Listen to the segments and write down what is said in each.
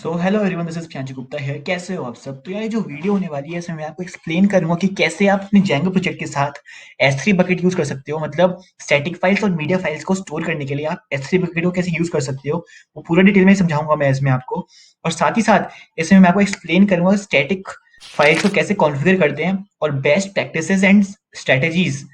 So hello everyone, this is Priyanshu Gupta है। कैसे हो आप सब? तो यार, ये जो वीडियो होने वाली है इसमें मैं आपको एक्सप्लेन करूंगा कि कैसे आप अपने जेंगो प्रोजेक्ट के साथ S3 बकेट यूज कर सकते हो। मतलब स्टैटिक फाइल्स और मीडिया फाइल्स को स्टोर करने के लिए आप S3 बकेट को कैसे यूज कर सकते हो, वो पूरा डिटेल में समझाऊंगा मैं इसमें आपको। और साथ ही साथ इसमें मैं आपको एक्सप्लेन करूंगा स्टैटिक फाइल्स को कैसे कॉन्फ़िगर करते हैं और best practices and strategies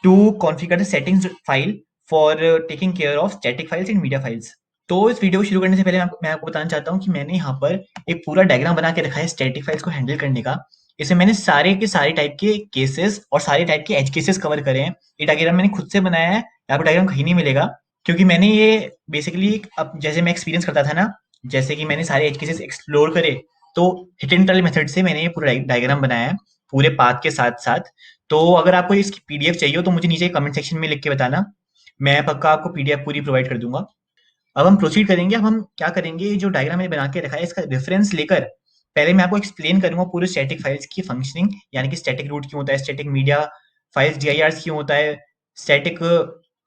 to configure the settings file for taking care of static files and media files. तो इस वीडियो को शुरू करने से पहले मैं आपको बताना चाहता हूँ कि मैंने यहाँ पर एक पूरा डायग्राम बना के रखा है स्टैटिक फाइल्स को हैंडल करने का। इसमें मैंने सारे के सारे टाइप के केसेस और सारे टाइप के एज केसेस कवर करे हैं। ये डायग्राम मैंने खुद से बनाया है, आपको डायग्राम कहीं नहीं मिलेगा, क्योंकि मैंने ये बेसिकली अब जैसे मैं एक्सपीरियंस करता था ना, जैसे कि मैंने सारे एज केसेस एक्सप्लोर करे, तो हिट एंड ट्रायल मेथड से मैंने ये पूरा डायग्राम बनाया है पूरे पाथ के साथ साथ। तो अगर आपको इसकी पीडीएफ चाहिए हो तो मुझे नीचे कमेंट सेक्शन में लिख के बताना, मैं पक्का आपको पीडीएफ पूरी प्रोवाइड कर दूंगा। अब हम प्रोसीड करेंगे। अब हम क्या करेंगे, ये जो डायग्राम मैंने बना के रखा है इसका रेफरेंस लेकर पहले मैं आपको एक्सप्लेन करूंगा पूरे स्टैटिक फाइल्स की फंक्शनिंग, यानी कि स्टैटिक रूट क्यों होता है, स्टैटिक मीडिया फाइल्स डीआईआरस क्यों होता है, स्टैटिक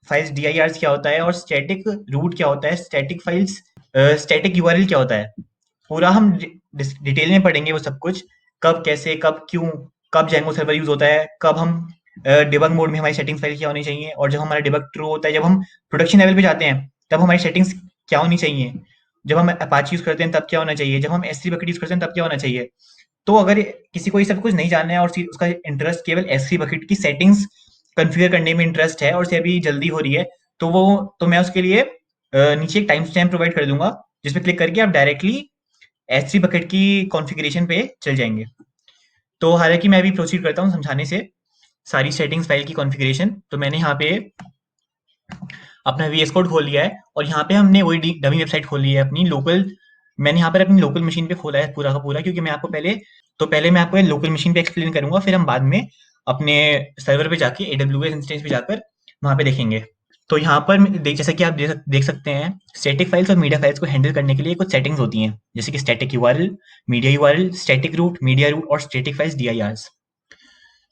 फाइल्स डीआईआरस क्या होता है, और स्टैटिक रूट क्या होता है, स्टैटिक फाइल्स स्टैटिक यूआरएल क्या होता है। पूरा हम डिटेल में पढ़ेंगे वो सब कुछ, कब कैसे कब क्यों, कब जेंगो सर्वर यूज होता है, कब हम डिबग मोड में हमारी सेटिंग फाइल क्या होनी चाहिए, और जब हमारा डिबग ट्रू होता है, जब हम प्रोडक्शन लेवल पे जाते हैं तब हमारी सेटिंग्स क्या होनी चाहिए, जब हम अपाची यूज करते हैं तब क्या होना चाहिए, जब हम S3 बकेट यूज करते हैं तब क्या होना चाहिए। तो अगर किसी को ये सब कुछ नहीं जानना है और उसका इंटरेस्ट केवल S3 बकेट की सेटिंग्स कॉन्फ़िगर करने में इंटरेस्ट है और उसे अभी जल्दी हो रही है, तो मैं उसके लिए नीचे एक टाइम स्टैम्प प्रोवाइड कर दूंगा, जिसपे क्लिक करके आप डायरेक्टली S3 बकेट की कॉन्फ़िगरेशन पे चल जाएंगे। तो हालांकि मैं अभी प्रोसीड करता हूँ समझाने से सारी सेटिंग्स फाइल की कॉन्फ़िगरेशन। तो मैंने यहाँ पे अपना VS कोड खोल लिया है और यहाँ पे हमने वही डमी वेबसाइट खोल ली है अपनी लोकल। मैंने यहाँ पर अपनी लोकल मशीन पे खोला है पूरा का पूरा, क्योंकि मैं आपको पहले मैं आपको लोकल मशीन पे एक्सप्लेन करूंगा, फिर हम बाद में अपने सर्वर पे जाके AWS इंस्टेंस पे जाकर वहाँ पे देखेंगे। तो यहाँ पर जैसा कि आप देख सकते हैं, स्टैटिक फाइल्स और मीडिया फाइल्स को हैंडल करने के लिए कुछ सेटिंग्स होती हैं, जैसे कि static URL, media URL, static root, media root और स्टैटिक फाइल्स डीआईआरस।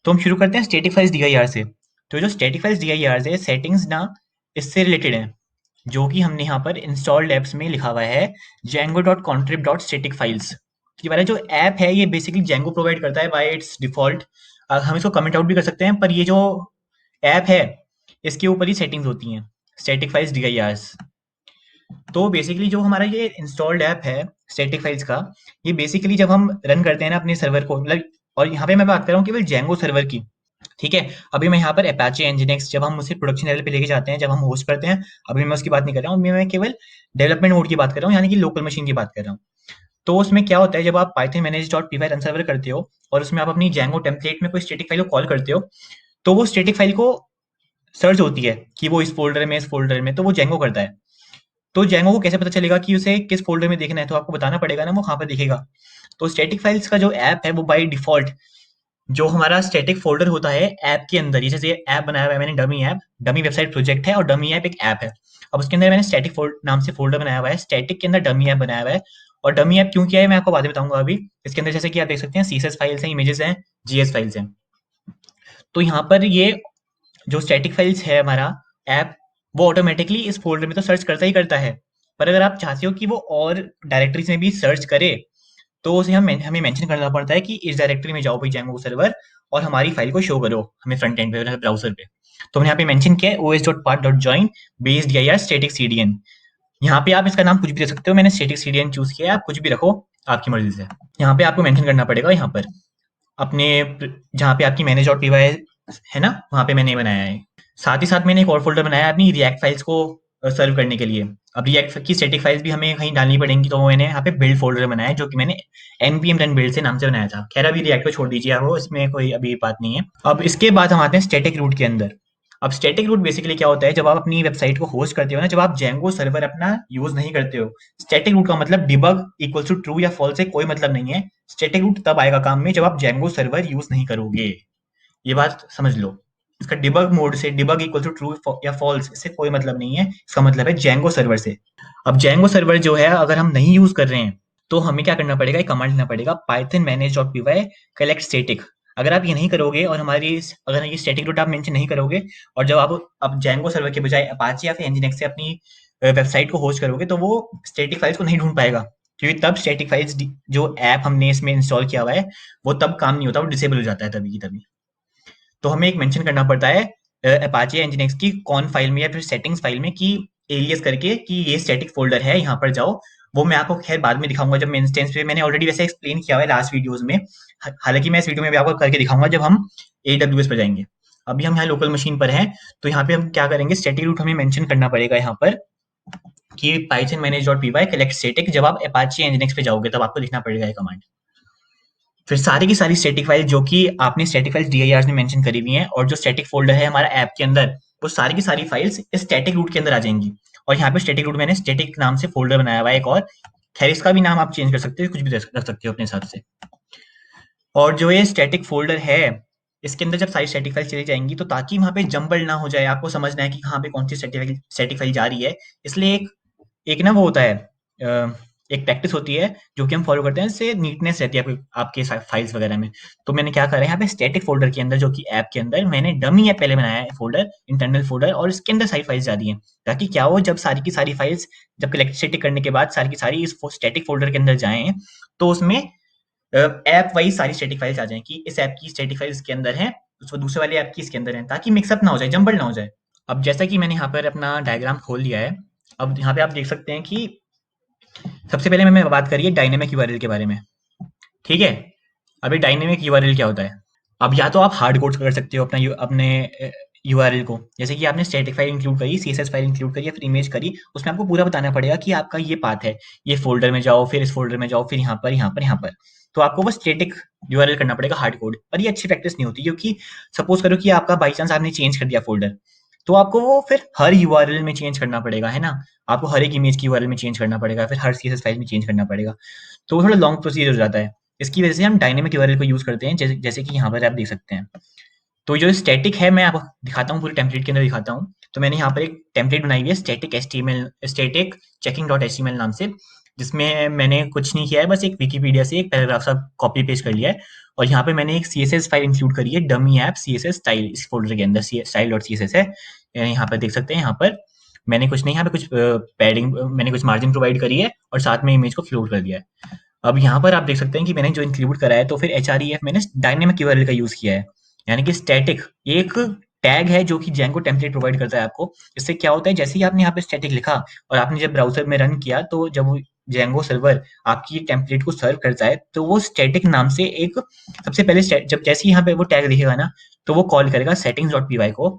तो हम शुरू करते हैं स्टैटिक फाइल्स डीआईआर से। तो जो स्टैटिक फाइल्स डीआईआर है, सेटिंग्स ना इससे रिलेटेड है, जो कि हमने यहाँ पर इंस्टॉल्ड एप्स में लिखा हुआ है django.contrib.static files। ये वाला जो ऐप है ये बेसिकली Django प्रोवाइड करता है बाय इट्स डिफॉल्ट। हम इसको कमेंट आउट भी कर सकते हैं, पर ये जो ऐप है इसके ऊपर ही सेटिंग्स होती हैं स्टैटिक फाइल्स डीआईआरस। तो बेसिकली जो हमारा ये इंस्टॉल्ड ऐप है स्टैटिक फाइल्स का, ये बेसिकली जब हम रन करते हैं ना अपने सर्वर को, मतलब, और यहाँ पे मैं बात कर रहा हूँ केवल Django सर्वर की, ठीक है। अभी मैं यहाँ पर Apache Nginx जब हम उसे प्रोडक्शन लेवल पे लेके जाते हैं, जब हम होस्ट करते हैं, अभी मैं उसकी बात नहीं कर रहा हूँ, अभी मैं केवल डेवलपमेंट मोड की बात कर रहा हूँ, यानी कि लोकल मशीन की बात कर रहा हूँ। तो उसमें क्या होता है, जब आप python manage.py रन सर्वर करते हो और उसमें आप अपनी Django टेम्पलेट में कोई स्टैटिक फाइल को कॉल करते हो, तो वो स्टैटिक फाइल को सर्च होती है कि वो इस फोल्डर में, इस फोल्डर में, तो वो Django करता है। तो Django को कैसे पता चलेगा कि उसे किस फोल्डर में देखना है, तो आपको बताना पड़ेगा ना वो कहाँ पर दिखेगा। तो स्टैटिक फाइल्स का जो ऐप है वो बाय डिफॉल्ट जो हमारा स्टैटिक फ़ोल्डर होता है ऐप के अंदर, ये जैसे ऐप बनाया हुआ है मैंने, dummy app, dummy website project है और डमी ऐप एक ऐप है। अब उसके अंदर मैंने स्टैटिक नाम से फ़ोल्डर बनाया हुआ है, स्टैटिक के अंदर डमी ऐप बनाया हुआ है। और डमी ऐप क्यों किया है मैं आपको बाद में बताऊँगा अभी। इसके अंदर जैसे कि आप देख सकते हैं CSS फाइल्स हैं, इमेजेस हैं, GS फाइल्स हैं। तो यहाँ पर ये जो स्टैटिक फाइल्स है हमारा ऐप, वो ऑटोमेटिकली इस फ़ोल्डर में तो सर्च करता ही करता है। पर अगर आप चाहते हो कि वो और डायरेक्टरीज़ में भी सर्च करे, तो उसे हमें मेंशन करना पड़ता है कि इस डायरेक्टरी में जाओ भाई Django सर्वर, और हमारी फाइल को शो करो हमें फ्रंट एंड पे, मतलब ब्राउज़र पे। तो हमने यहाँ पे मेंशन किया है os.path.join base dir static cdn। यहाँ पे आप इसका नाम कुछ भी दे सकते हो, मैंने स्टैटिक cdn चूज़ किया है, आप कुछ भी रखो आपकी मर्ज़ी से। यहाँ पे आपको मेंशन करना पड़ेगा, यहाँ पर अपने जहाँ पे आपकी manage.py है ना, वहाँ पे मैंने बनाया है। साथ ही साथ मैंने एक और फ़ोल्डर बनाया है अपनी रिएक्ट फाइल्स को सर्व करने के लिए। अब रिएक्ट की स्टैटिक फाइल्स भी हमें कहीं डालनी पड़ेंगी, तो मैंने यहाँ पे बिल्ड फ़ोल्डर बनाया है, जो कि मैंने npm run build से नाम से बनाया था। खैर अभी रिएक्ट को छोड़ दीजिए, आप वो इसमें कोई अभी बात नहीं है। अब इसके बाद हम आते हैं स्टैटिक रूट के अंदर। अब स्टैटिक रूट बेसिकली क्या होता है, जब आप अपनी वेबसाइट को होस्ट करते हो ना, जब आप Django सर्वर अपना यूज़ नहीं करते हो, स्टैटिक रूट का मतलब डिबग इक्वल्स टू ट्रू या फॉल्स से कोई मतलब नहीं है। स्टैटिक रूट तब आएगा काम में जब आप Django सर्वर यूज़ नहीं करोगे, ये बात समझ लो। इसका डिबग मोड से, डिबग इक्वल टू ट्रू या फॉल्स, इससे कोई मतलब नहीं है, इसका मतलब है Django सर्वर से। अब Django सर्वर जो है अगर हम नहीं यूज कर रहे हैं, तो हमें क्या करना पड़ेगा, एक कमांड लिखना पड़ेगा python manage.py collect static। अगर आप ये नहीं करोगे और अगर ये स्टैटिक रूट आप मेंशन नहीं करोगे, और जब आप अब Django सर्वर के बजाय अपाचे या फिर Nginx से अपनी वेबसाइट को होस्ट करोगे, तो वो स्टैटिक फाइल्स को नहीं ढूंढ पाएगा। क्योंकि तब स्टैटिक फाइल्स जो ऐप हमने इसमें इंस्टॉल किया हुआ है वो तब काम नहीं होता, वो डिसेबल हो जाता है तभी की तभी। तो हमें एक मेंशन करना पड़ता है अपाचे एनजीएक्स की कौन फाइल में या फिर सेटिंग्स फाइल में कि एलियस करके कि ये स्टैटिक फोल्डर है, यहाँ पर जाओ। वो मैं आपको खैर बाद में दिखाऊंगा जब मैं इंस्टेंस पे, मैंने ऑलरेडी वैसे एक्सप्लेन किया हुआ है लास्ट वीडियोस में। हालांकि मैं इस वीडियो में भी आपको करके दिखाऊंगा जब हम AWS पर जाएंगे। अभी हम यहाँ लोकल मशीन पर हैं, तो यहाँ पे हम क्या करेंगे, स्टैटिक रूट हमें मेंशन करना पड़ेगा यहाँ पर कि python manage.py collect static। जब आप अपाचे एनजीएक्स पे जाओगे तब आपको लिखना पड़ेगा ये कमांड। फिर सारी की सारी स्टैटिक फाइल जो कि आपने स्टैटिक फाइल्स DIRs में मेंशन करी हुई हैं और जो स्टैटिक फोल्डर है हमारा ऐप के अंदर, वो सारी की सारी फाइल्स इस स्टैटिक रूट के अंदर आ जाएंगी। और यहाँ पे स्टैटिक रूट मैंने स्टैटिक नाम से फोल्डर बनाया हुआ है एक और। खैर इसका भी नाम आप चेंज कर सकते हो, कुछ भी रख सकते हो अपने हिसाब से। और जो ये स्टैटिक फोल्डर है, इसके अंदर जब सारी स्टैटिक फाइल चली जाएंगी तो ताकि वहां पे जंबल ना हो जाए, आपको समझना है कि कहाँ पे कौन सी स्टैटिक फाइल जा रही है। इसलिए एक ना वो होता है, एक प्रैक्टिस होती है जो कि हम फॉलो करते हैं, इससे नीटनेस रहती है आपके फाइल्स वगैरह में। तो मैंने क्या करा है, यहाँ पे स्टैटिक फोल्डर के अंदर जो कि ऐप के अंदर मैंने डमी ऐप पहले बनाया है फोल्डर, इंटरनल फोल्डर, और इसके अंदर सारी फाइल्स जा रही हैं। ताकि क्या हो, जब सारी की सारी फाइल्स जब कलेक्ट स्टैटिक करने के बाद सारी की सारी इस स्टैटिक फोल्डर के अंदर जाएं, तो उसमें ऐप वाइज सारी स्टैटिक फाइल्स आ जाएं कि इस ऐप की स्टैटिक फाइल्स इसके अंदर है, उसको दूसरे वाले ऐप की इसके अंदर है, ताकि मिक्सअप ना हो जाए, जंबल ना हो जाए। अब जैसा कि मैंने यहाँ पर अपना डायग्राम खोल लिया है, अब यहाँ पे आप देख सकते हैं कि सबसे पहले मैं बात करिए डायनेमिक यूआरएल के बारे में। ठीक है, अभी डायनेमिक यूआरएल क्या होता है? अब या तो आप हार्ड कोड्स कर सकते हो अपने यूआरएल को, जैसे कि आपने स्टैटिक फाइल इंक्लूड करी, सीएसएस फाइल इंक्लूड करी या फिर इमेज करी, उसमें आपको पूरा बताना पड़ेगा कि आपका ये पाथ है, ये फोल्डर में जाओ, फिर इस फोल्डर में जाओ, फिर यहाँ पर यहाँ पर यहाँ पर। तो आपको बस स्टैटिक यूआरएल करना पड़ेगा हार्ड कोड, पर ये अच्छी प्रैक्टिस नहीं होती, क्योंकि सपोज करो कि आपका बाई चांस आपने चेंज कर दिया फोल्डर, तो आपको वो फिर हर यूआरएल में चेंज करना पड़ेगा, है ना। आपको हर एक इमेज की यूआरएल में चेंज करना पड़ेगा, फिर हर सीएसएस फाइल में चेंज करना पड़ेगा। तो वो थोड़ा लॉन्ग प्रोसीजर हो जाता है। इसकी वजह से हम डायनेमिक यूआरएल को यूज करते हैं, जैसे कि यहाँ पर आप देख सकते हैं। तो जो स्टैटिक है, मैं आपको दिखाता हूँ, पूरे टेम्पलेट के अंदर दिखाता हूँ। तो मैंने यहाँ पर एक टेम्पलेट बनाई हुई है static HTML, static checking dot HTML नाम से, जिसमें मैंने कुछ नहीं किया है, बस एक विकिपीडिया से एक पैराग्राफ सा कॉपी पेस्ट कर लिया है। और यहाँ पे मैंने एक सीएसएस फाइल इंक्लूड करी है, डमी ऐप सीएसएस स्टाइल, इस फोल्डर के अंदर स्टाइल डॉट सीएसएस है। यहाँ पर देख सकते हैं, यहाँ पर मैंने कुछ नहीं, यहाँ पे कुछ पैडिंग, मैंने कुछ मार्जिन प्रोवाइड करी है और साथ में इमेज को फ्लोट कर दिया है। अब यहाँ पर आप देख सकते हैं कि मैंने जो इंक्लूड करा है, तो फिर HREF मैंने डायनेमिक यूआरएल का यूज किया है। यानी कि स्टैटिक एक टैग है जो कि जेंगो टेम्पलेट प्रोवाइड करता है आपको। इससे क्या होता है, जैसे ही आपने यहाँ पे स्टैटिक लिखा और आपने जब ब्राउजर में रन किया, तो जब जेंगो सर्वर आपकी टेम्पलेट को सर्व करता है, तो वो स्टैटिक नाम से एक सबसे पहले जब जैसे ही यहाँ पे वो टैग दिखेगा ना, तो वो कॉल करेगा सेटिंग्स डॉट पी वाई को,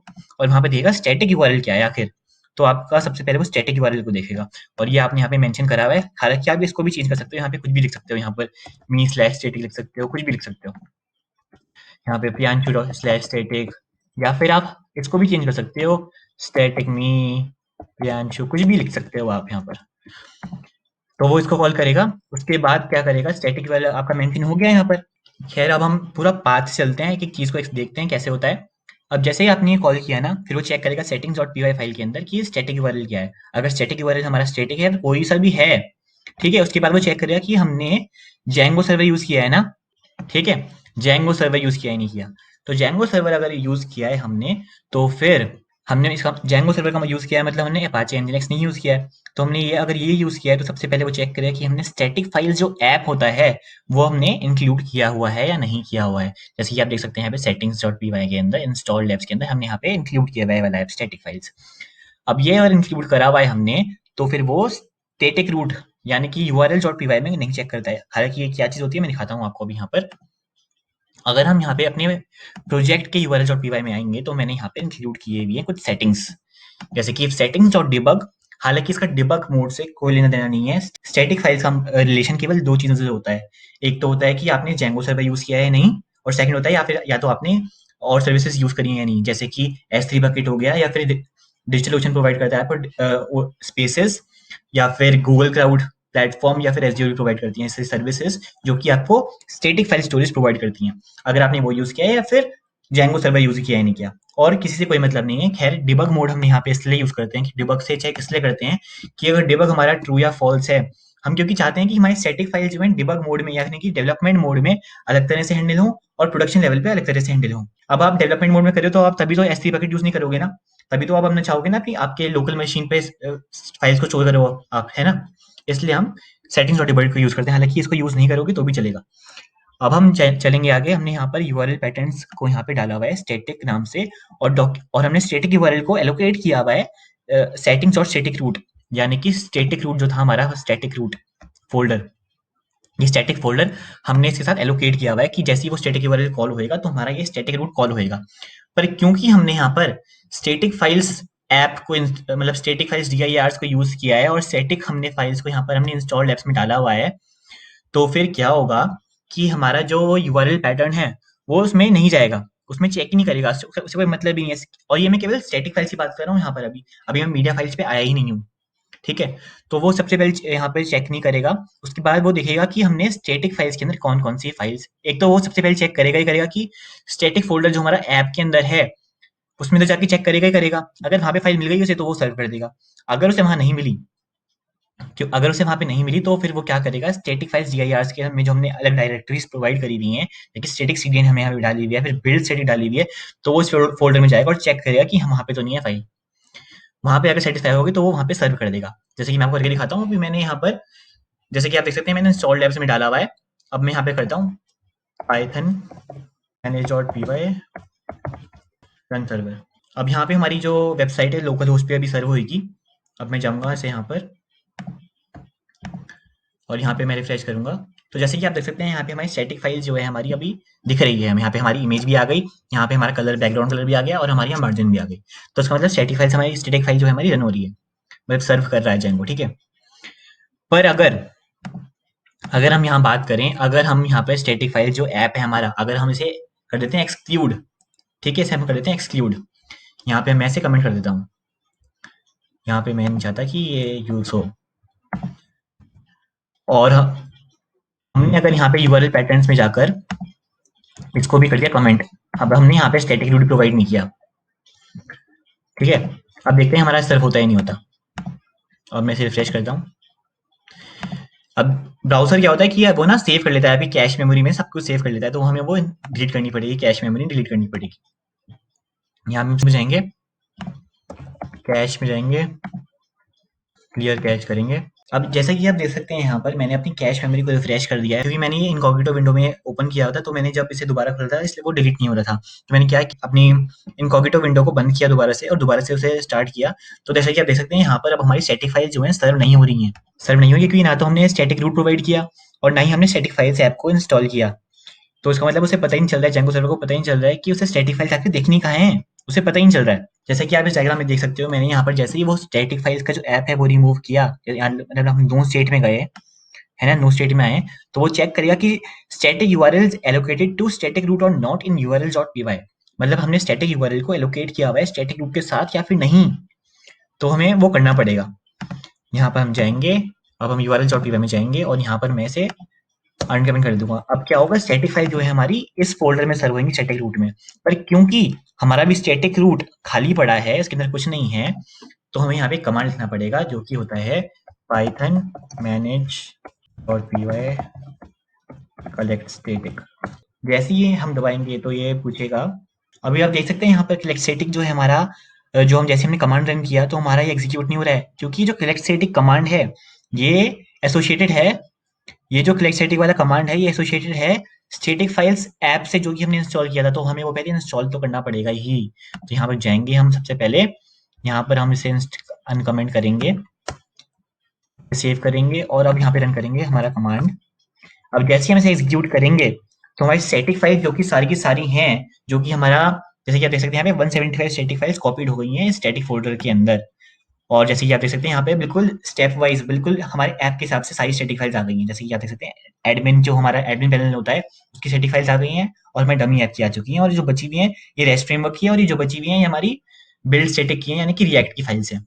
और वहाँ पे देखेगा स्टैटिक यूआरएल क्या है आखिर। तो आपका सबसे पहले वो स्टैटिक यूआरएल को देखेगा, और ये आपने यहाँ पे मेंशन करा हुआ है। हालांकि आप इसको भी चेंज कर सकते हो, यहाँ पे कुछ भी लिख सकते हो, यहाँ पर मी स्लैश स्टैटिक लिख सकते हो, कुछ भी लिख सकते हो। यहाँ पे प्रियांशु स्लैश स्टैटिक, या फिर आप इसको भी चेंज कर सकते हो, स्टैटिक मी प्रियांशु, कुछ भी लिख सकते हो आप यहाँ पर। तो वो इसको कॉल करेगा, उसके बाद क्या करेगा, स्टैटिक वाला आपका मेंशन हो गया यहाँ पर। खैर अब हम पूरा पाथ से चलते हैं, एक एक चीज को देखते हैं कैसे होता है। अब जैसे ही आपने ये कॉल किया ना, फिर वो चेक करेगा सेटिंग्स डॉट पी फाइल के अंदर कि स्टैटिक यूआरएल क्या है। अगर स्टैटिक यूआरएल हमारा स्टैटिक है, कोई सा भी है, ठीक है, उसके बाद वो चेक करेगा कि हमने जेंगो सर्वर यूज किया है ना। ठीक है, जेंगो सर्वर यूज किया ही नहीं किया। तो जेंगो सर्वर अगर यूज किया है हमने, तो फिर हमने इसका जेंगो सर्वर का यूज किया है, मतलब हमने अपाचे एनजीएक्स नहीं यूज किया है। तो हमने ये अगर ये यूज किया है, तो सबसे पहले वो चेक करेगा कि हमने स्टैटिक फाइल जो ऐप होता है वो हमने इंक्लूड किया हुआ है या नहीं किया हुआ है। जैसे कि आप देख सकते हैं यहाँ पे सेटिंग्स डॉट पी वाई के अंदर इंस्टॉल्ड ऐप्स के अंदर हमने यहाँ पे इंक्लूड किया हुआ है वाला ऐप स्टैटिक फाइल्स। अब ये अगर इंक्लूड करा हुआ है हमने, तो फिर वो स्टैटिक रूट यानी कि यूआरएल डॉट पी वाई में नहीं चेक करता है। हालांकि ये क्या चीज होती है मैं दिखाता हूँ आपको अभी यहाँ पर। अगर हम यहाँ पे अपने प्रोजेक्ट के url.py में आएंगे, तो मैंने यहाँ पे इंक्लूड किए हुए हैं कुछ सेटिंग्स, जैसे कि सेटिंग्स डॉट डिबग। हालांकि इसका डिबग मोड से कोई लेना देना नहीं है। स्टैटिक फाइल्स का रिलेशन केवल दो चीजों से होता है। एक तो होता है कि आपने जेंगो सर्वर यूज किया है नहीं, और सेकंड होता है या तो आपने और सर्विसेज यूज करी है या नहीं, जैसे कि S3 बकेट हो गया, या फिर डिजिटल ओशन प्रोवाइड करता है आपको स्पेसेस, या फिर गूगल क्लाउड प्लेटफॉर्म, या फिर एसडीओ प्रोवाइड करती हैं ऐसी सर्विसेज जो कि आपको स्टैटिक फाइल स्टोरेज प्रोवाइड करती हैं। अगर आपने वो यूज किया है या फिर जेंगो सर्वर यूज किया है नहीं किया, और किसी से कोई मतलब नहीं है। खैर डिबग मोड हम यहाँ पे इसलिए यूज करते हैं कि डिबग से चेक इसलिए करते हैं कि अगर डिबग हमारा ट्रू या फॉल्स है, हम क्योंकि चाहते हैं कि हमारी स्टैटिक फाइल जो है डिबग मोड में यानी कि डेवलपमेंट मोड में अलग तरह से हैंडल हो, और प्रोडक्शन लेवल पे अलग तरह से हैंडल हो। अब आप डेवलपमेंट मोड में करें तो आप तभी तो S3 बकेट यूज नहीं करोगे ना, तभी तो आप अपना चाहोगे ना कि आपके लोकल मशीन पे फाइल्स को स्टोर करो आप, है ना। इसलिए हम सेटिंग्स डॉट डिबल्ट को यूज़ करते हैं, हालाँकि इसको यूज़ नहीं करोगे तो भी चलेगा। अब हम चलेंगे आगे। हमने यहाँ पर यूआरएल पैटर्न्स को यहाँ पे डाला हुआ है स्टैटिक नाम से, और हमने स्टैटिक यूआरएल को एलोकेट किया हुआ है सेटिंग्स और स्टैटिक रूट, यानी कि स्टैटिक रूट जो था हमारा स्टैटिक रूट फ़ोल्डर, ये स्टैटिक फ़ोल्डर हमने इसके साथ एलोकेट किया हुआ है कि जैसे ही वो स्टैटिक यूआरएल कॉल होएगा तो हमारा ये स्टैटिक रूट कॉल होएगा। पर क्योंकि हमने यहाँ पर स्टैटिक फाइल्स ऐप को मतलब स्टैटिक फाइल्स DIRs को यूज़ किया है और स्टैटिक हमने फाइल्स को यहाँ पर हमने इंस्टॉल्ड ऐप्स में डाला हुआ है, तो फिर क्या होगा कि हमारा जो यूआरएल पैटर्न है वो उसमें नहीं जाएगा, उसमें चेक ही नहीं करेगा, उससे कोई मतलब ही नहीं है। और ये मैं केवल स्टैटिक फाइल्स की बात कर रहा हूँ यहाँ पर। अभी अभी मैं मीडिया फाइल्स पे आया ही नहीं हूँ, ठीक है। तो वो सबसे पहले यहाँ पे चेक नहीं करेगा, उसके बाद वो देखेगा कि हमने स्टैटिक फाइल्स के अंदर कौन कौन सी फाइल्स, एक तो वो सबसे पहले चेक करेगा ही करेगा कि स्टैटिक फोल्डर जो हमारा ऐप के अंदर है उसमें तो जाके चेक करेगा ही करेगा। अगर वहाँ पे फाइल मिल गई उसे तो वो सर्व कर देगा। अगर उसे वहाँ नहीं मिली, क्यों अगर उसे वहाँ पे नहीं मिली तो फिर वो क्या करेगा, स्टैटिक फाइल्स DIRs के में जो हमने अलग डायरेक्टरीज प्रोवाइड करी हुई हैं, जैसे स्टैटिक CDN हमें यहाँ पे डाली हुई है, फिर बिल्ड स्टैटिक डाली हुई है, तो वो उस फोल्डर में जाएगा और चेक करेगा कि हम वहाँ पे तो नहीं है फाइल। वहाँ पे अगर सेटिस्फाई होगी तो वो वहाँ पे सर्व कर देगा। जैसे कि मैं आपको करके दिखाता हूँ। अभी मैंने यहाँ पर, जैसे कि आप देख सकते हैं, मैंने इंस्टॉल्ड ऐप्स में डाला हुआ है। अब मैं यहाँ पे करता हूँ पाइथन manage.py रन सर्वर। अब यहाँ पे हमारी जो वेबसाइट है लोकल होस्ट पे अभी सर्व होगी। अब मैं जाऊँगा ऐसे यहाँ पर और यहाँ पे मैं रिफ्रेश करूँगा, तो जैसे कि आप देख सकते हैं यहाँ पे हमारी स्टैटिक फाइल जो है हमारी अभी दिख रही है। यहाँ पे हमारी इमेज भी आ गई, यहाँ पे हमारा कलर बैकग्राउंड कलर भी आ गया और हमारी यहाँ मार्जिन भी आ गई। तो इसका मतलब स्टैटिक फाइल जो है हमारी रन हो रही है, मतलब सर्व कर रहा है जेंगो, ठीक है। पर अगर अगर हम यहाँ बात करें, अगर हम यहाँ पे स्टैटिक फाइल जो ऐप है हमारा, अगर हम इसे कर देते हैं एक्सक्लूड, ठीक है, इसे हम कर देते हैं एक्सक्लूड। यहाँ पे मैं ऐसे कमेंट कर देता हूँ, यहाँ पे मैं नहीं चाहता कि ये यूज हो। और हमने अगर यहाँ पे यूआरएल पैटर्न्स में जाकर इसको भी कर दिया कमेंट, अब हमने यहाँ पे स्टैटिक रूट प्रोवाइड नहीं किया, ठीक है। अब देखते हैं हमारा सर्व होता ही नहीं होता। अब मैं इसे रिफ्रेश करता हूँ। अब ब्राउजर क्या होता है कि वो ना सेव कर लेता है, अभी कैश मेमोरी में सब कुछ सेव कर लेता है, तो हमें वो डिलीट करनी पड़ेगी, कैश मेमोरी डिलीट करनी पड़ेगी। यहाँ में जाएंगे, कैश में जाएंगे, क्लियर कैश करेंगे। अब जैसा कि आप देख सकते हैं यहाँ पर मैंने अपनी कैश मेमोरी को रिफ्रेश कर दिया है, क्योंकि मैंने ये इनकॉग्निटो विंडो में ओपन किया था, तो मैंने जब इसे दोबारा खोला था इसलिए वो डिलीट नहीं हो रहा था। तो मैंने क्या है कि अपनी इनकॉग्निटो विंडो को बंद किया दोबारा से और दोबारा से उसे स्टार्ट किया। तो जैसा कि आप देख सकते हैं यहाँ पर अब हमारी स्टैटिक फाइल जो है सर्व नहीं हो रही है, सर्व नहीं होगी, क्योंकि ना तो हमने स्टैटिक रूट प्रोवाइड किया और ना ही हमने स्टैटिक फाइल्स ऐप को इंस्टॉल किया। तो इसका मतलब उसे पता ही नहीं चल रहा है, जेंगो सर्वर को पता ही नहीं चल रहा है कि उसे स्टैटिक फाइल्स आखिर देखनी कहाँ है, उसे पता ही नहीं चल रहा है। जैसे कि आप इस डायग्राम में देख सकते हो, मैंने यहाँ पर जैसे ही वो स्टैटिक फाइल्स का जो ऐप है वो रिमूव किया, मतलब हम नो स्टेट में गए, है ना, नो स्टेट में आए, तो वो चेक करेगा कि static URL allocated to static root और नॉट इन urls.py, मतलब हमने स्टैटिक यूआरएल को एलोकेट किया हुआ है स्टैटिक रूट के साथ या फिर नहीं, तो हमें वो करना पड़ेगा। यहाँ पर हम जाएंगे, अब हम urls.py में जाएंगे और यहाँ पर मैं इसे अनकमेंट कर दूंगा। अब क्या होगा, स्टैटिक फाइल जो है हमारी इस फोल्डर में सर्व होंगी स्टैटिक रूट में, पर क्योंकि हमारा भी स्टैटिक रूट खाली पड़ा है, इसके अंदर कुछ नहीं है, तो हमें यहाँ पे कमांड लिखना पड़ेगा जो कि होता है पाइथन manage.py कलेक्ट स्टैटिक। जैसे ही हम दबाएंगे तो ये पूछेगा। अभी आप देख सकते हैं यहाँ पर कलेक्ट स्टैटिक जो है हमारा, जो हम जैसे हमने कमांड रन किया तो हमारा ये एग्जीक्यूट नहीं हो रहा है, क्योंकि जो कलेक्ट स्टैटिक कमांड है ये एसोसिएटेड है, ये जो कलेक्ट स्टैटिक वाला कमांड है ये एसोसिएटेड है स्टैटिक फाइल्स ऐप से जो कि हमने इंस्टॉल किया था, तो हमें वो पहले इंस्टॉल तो करना पड़ेगा ही। तो यहाँ पर जाएंगे हम सबसे पहले, यहाँ पर हम इसे अनकमेंट करेंगे, सेव करेंगे और अब यहाँ पे रन करेंगे हमारा कमांड। अब जैसे ही हम इसे एग्जीक्यूट करेंगे तो हमारी स्टैटिक फाइल जो कि सारी की सारी हैं, जो कि हमारा, जैसे कि आप देख सकते हैं यहाँ पे 175 स्टैटिक फाइल्स कॉपीड हो गई हैं स्टैटिक फोल्डर के अंदर। और जैसे कि आप देख सकते हैं यहाँ पे बिल्कुल स्टेप वाइज बिल्कुल हमारे ऐप के हिसाब से सारी स्टैटिक फाइल्स आ गई हैं। जैसे कि आप देख सकते हैं एडमिन, जो हमारा एडमिन पैनल होता है उसकी स्टैटिक फाइल्स आ गई हैं और हमारी डमी ऐप की आ चुकी हैं, और जो बची हुई हैं ये रेस्ट फ्रेमवर्क की है, और ये जो बची हुई हैं ये हमारी बिल्ड स्टैटिक की है, यानी कि रिएक्ट की फाइल्स हैं।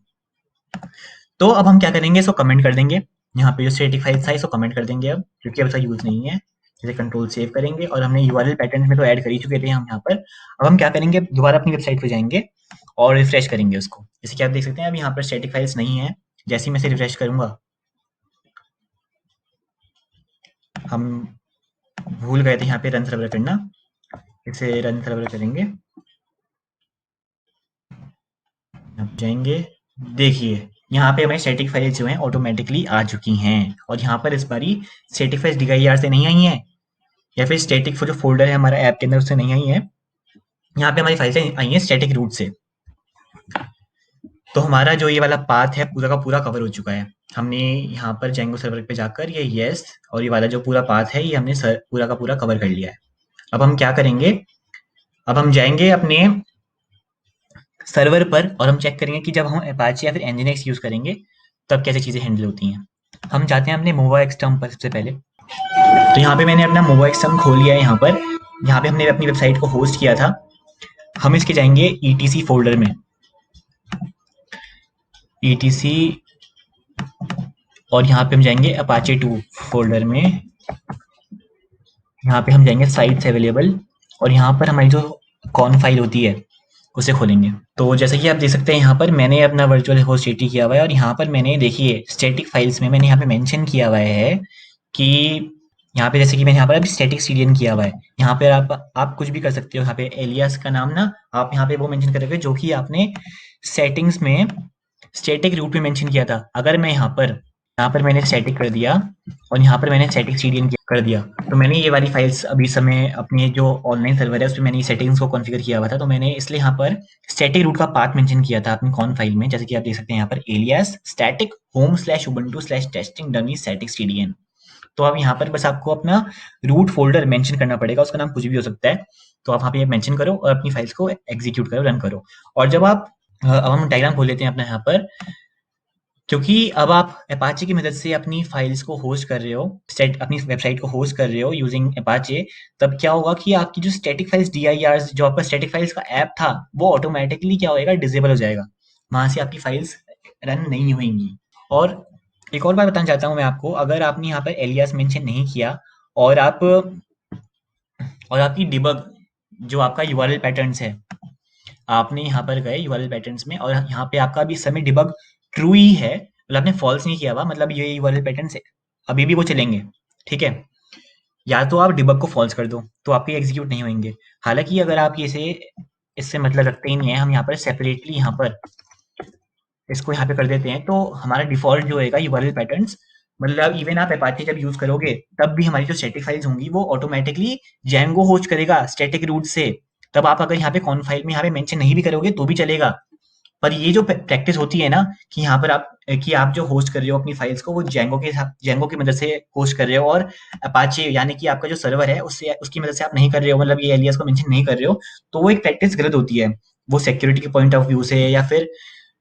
तो अब हम क्या करेंगे, इसको कमेंट कर देंगे, यहाँ पे जो स्टैटिक फाइल्स था इसको कमेंट कर देंगे अब, क्योंकि अब इसका यूज नहीं है। जैसे कंट्रोल सेव करेंगे और हमने यूआरएल पैटर्न में तो ऐड कर ही चुके थे हम यहाँ पर। अब हम क्या करेंगे, दोबारा अपनी वेबसाइट पे जाएंगे और रिफ्रेश करेंगे उसको। जैसे कि आप देख सकते हैं अब यहाँ पर स्टैटिक फाइल्स नहीं है। जैसे ही मैं इसे रिफ्रेश करूंगा, हम भूल गए थे यहाँ पे रन सर्वर करना, इसे रन सर्वर करेंगे, अब जाएंगे, देखिए यहाँ पे हमारी स्टैटिक फाइल्स जो हैं ऑटोमेटिकली आ चुकी हैं, और यहाँ पर इस बारी स्टैटिक फाइल्स DIR से नहीं आई हैं, या फिर स्टैटिक जो फोल्डर है हमारा ऐप के अंदर उससे नहीं आई है। यहाँ पे हमारी फाइल्स आई हैं स्टैटिक रूट से। तो हमारा जो ये वाला पाथ है पूरा का पूरा कवर हो चुका है। हमने यहाँ पर जेंगो सर्वर पे जाकर ये यस और ये वाला जो पूरा पाथ है ये हमने पूरा का पूरा कवर कर लिया है। अब हम क्या करेंगे, अब हम जाएंगे अपने सर्वर पर और हम चेक करेंगे कि जब हम अपाचे या फिर nginx यूज करेंगे तब कैसे चीजें हैंडल होती हैं। हम जाते हैं अपने मोवा एक्सटर्म पर सबसे पहले। तो यहाँ पे मैंने अपना मोवा एक्सटर्म खोल लिया है। यहाँ पे हमने अपनी वेबसाइट को होस्ट किया था। हम इसके जाएंगे ETC फोल्डर में, ETC, और यहाँ पे हम जाएंगे अपाचे 2 फोल्डर में। यहाँ पे हम जाएंगे साइट्स अवेलेबल, और यहाँ पर हमारी जो कॉन फाइल होती है उसे खोलेंगे। तो जैसे कि आप देख सकते हैं यहाँ पर मैंने अपना वर्चुअल होस्ट एटी किया हुआ है, और यहाँ पर मैंने देखिए स्टैटिक फाइल्स में मैंने यहाँ पे मेंशन किया हुआ है कि यहाँ पे जैसे कि मैंने यहाँ पर अभी स्टैटिक सीडीएन किया हुआ है। यहाँ पे आप कुछ भी कर सकते हो। यहाँ पे एलियास का नाम ना आप यहाँ पे वो मेंशन करोगे जो कि आपने सेटिंग्स में स्टैटिक रूट में मेंशन किया था। अगर मैं यहाँ पर मैंने स्टैटिक कर दिया और यहाँ पर मैंने स्टैटिक सीडीएन कर दिया, तो मैंने ये वाली फाइल्स अभी समय अपने जो ऑनलाइन सर्वर है उसमें मैंने सेटिंग्स को कॉन्फ़िगर किया हुआ था, तो मैंने इसलिए यहाँ पर स्टैटिक रूट का पाथ मेंशन किया था अपनी कॉन फाइल में। जैसे कि आप देख सकते हैं यहाँ पर alias static home slash Ubuntu slash testing dummy static CDN. तो अब यहाँ पर बस आपको अपना रूट फोल्डर मेंशन करना पड़ेगा, उसका नाम कुछ भी हो सकता है। तो आप यहाँ पे मेंशन करो और अपनी फाइल्स को एग्जीक्यूट करो, रन करो। और जब आप अब हम डायग्राम खोल लेते हैं अपना यहाँ पर, क्योंकि अब आप अपाचे की मदद से अपनी फाइल्स को होस्ट कर रहे हो, सेट अपनी वेबसाइट को होस्ट कर रहे हो यूजिंग अपाचे, तब क्या होगा कि आपकी जो स्टैटिक फाइल्स DIRs जो आपका स्टैटिक फाइल्स का ऐप था वो ऑटोमेटिकली क्या होएगा, डिसेबल हो जाएगा। वहां से आपकी फाइल्स रन नहीं होंगी। और एक और बात बताना चाहता हूँ मैं आपको, अगर आपने यहाँ पर एलियास मेंशन नहीं किया और आपकी डिबग जो आपका यूआरएल पैटर्न्स है, आपने यहाँ पर गए यूआरएल पैटर्न्स में और यहाँ पे आपका अभी इस समय डिबग ट्रू ही है, मतलब आपने फॉल्स नहीं किया हुआ, मतलब ये यूआरएल पैटर्न्स अभी भी वो चलेंगे, ठीक है। या तो आप डिबग को फॉल्स कर दो तो आपके एग्जीक्यूट नहीं होंगे। हालांकि अगर आप इसे इससे मतलब रखते ही नहीं है, हम यहाँ पर सेपरेटली यहाँ पर इसको यहाँ पे कर देते हैं, तो हमारा डिफॉल्ट जो रहेगा यूआरएल पैटर्न्स, मतलब इवन आप अपाचे जब यूज करोगे तब भी हमारी जो स्टैटिक फाइल्स होंगी वो ऑटोमेटिकली जेंगो होस्ट करेगा स्टैटिक रूट से। तब आप अगर यहाँ पे कॉन फाइल में यहाँ पे मेंशन नहीं भी करोगे तो भी चलेगा। पर ये जो प्रैक्टिस होती है ना कि यहाँ पर आप जो होस्ट कर रहे हो अपनी फाइल्स को वो जेंगो की मदद से होस्ट कर रहे हो, और अपाचे यानी कि आपका जो सर्वर है उससे उसकी मदद से आप नहीं कर रहे हो, मतलब ये एलियास को मेंशन नहीं कर रहे हो, तो वो एक प्रैक्टिस गलत होती है। वो सिक्योरिटी के पॉइंट ऑफ व्यू से या फिर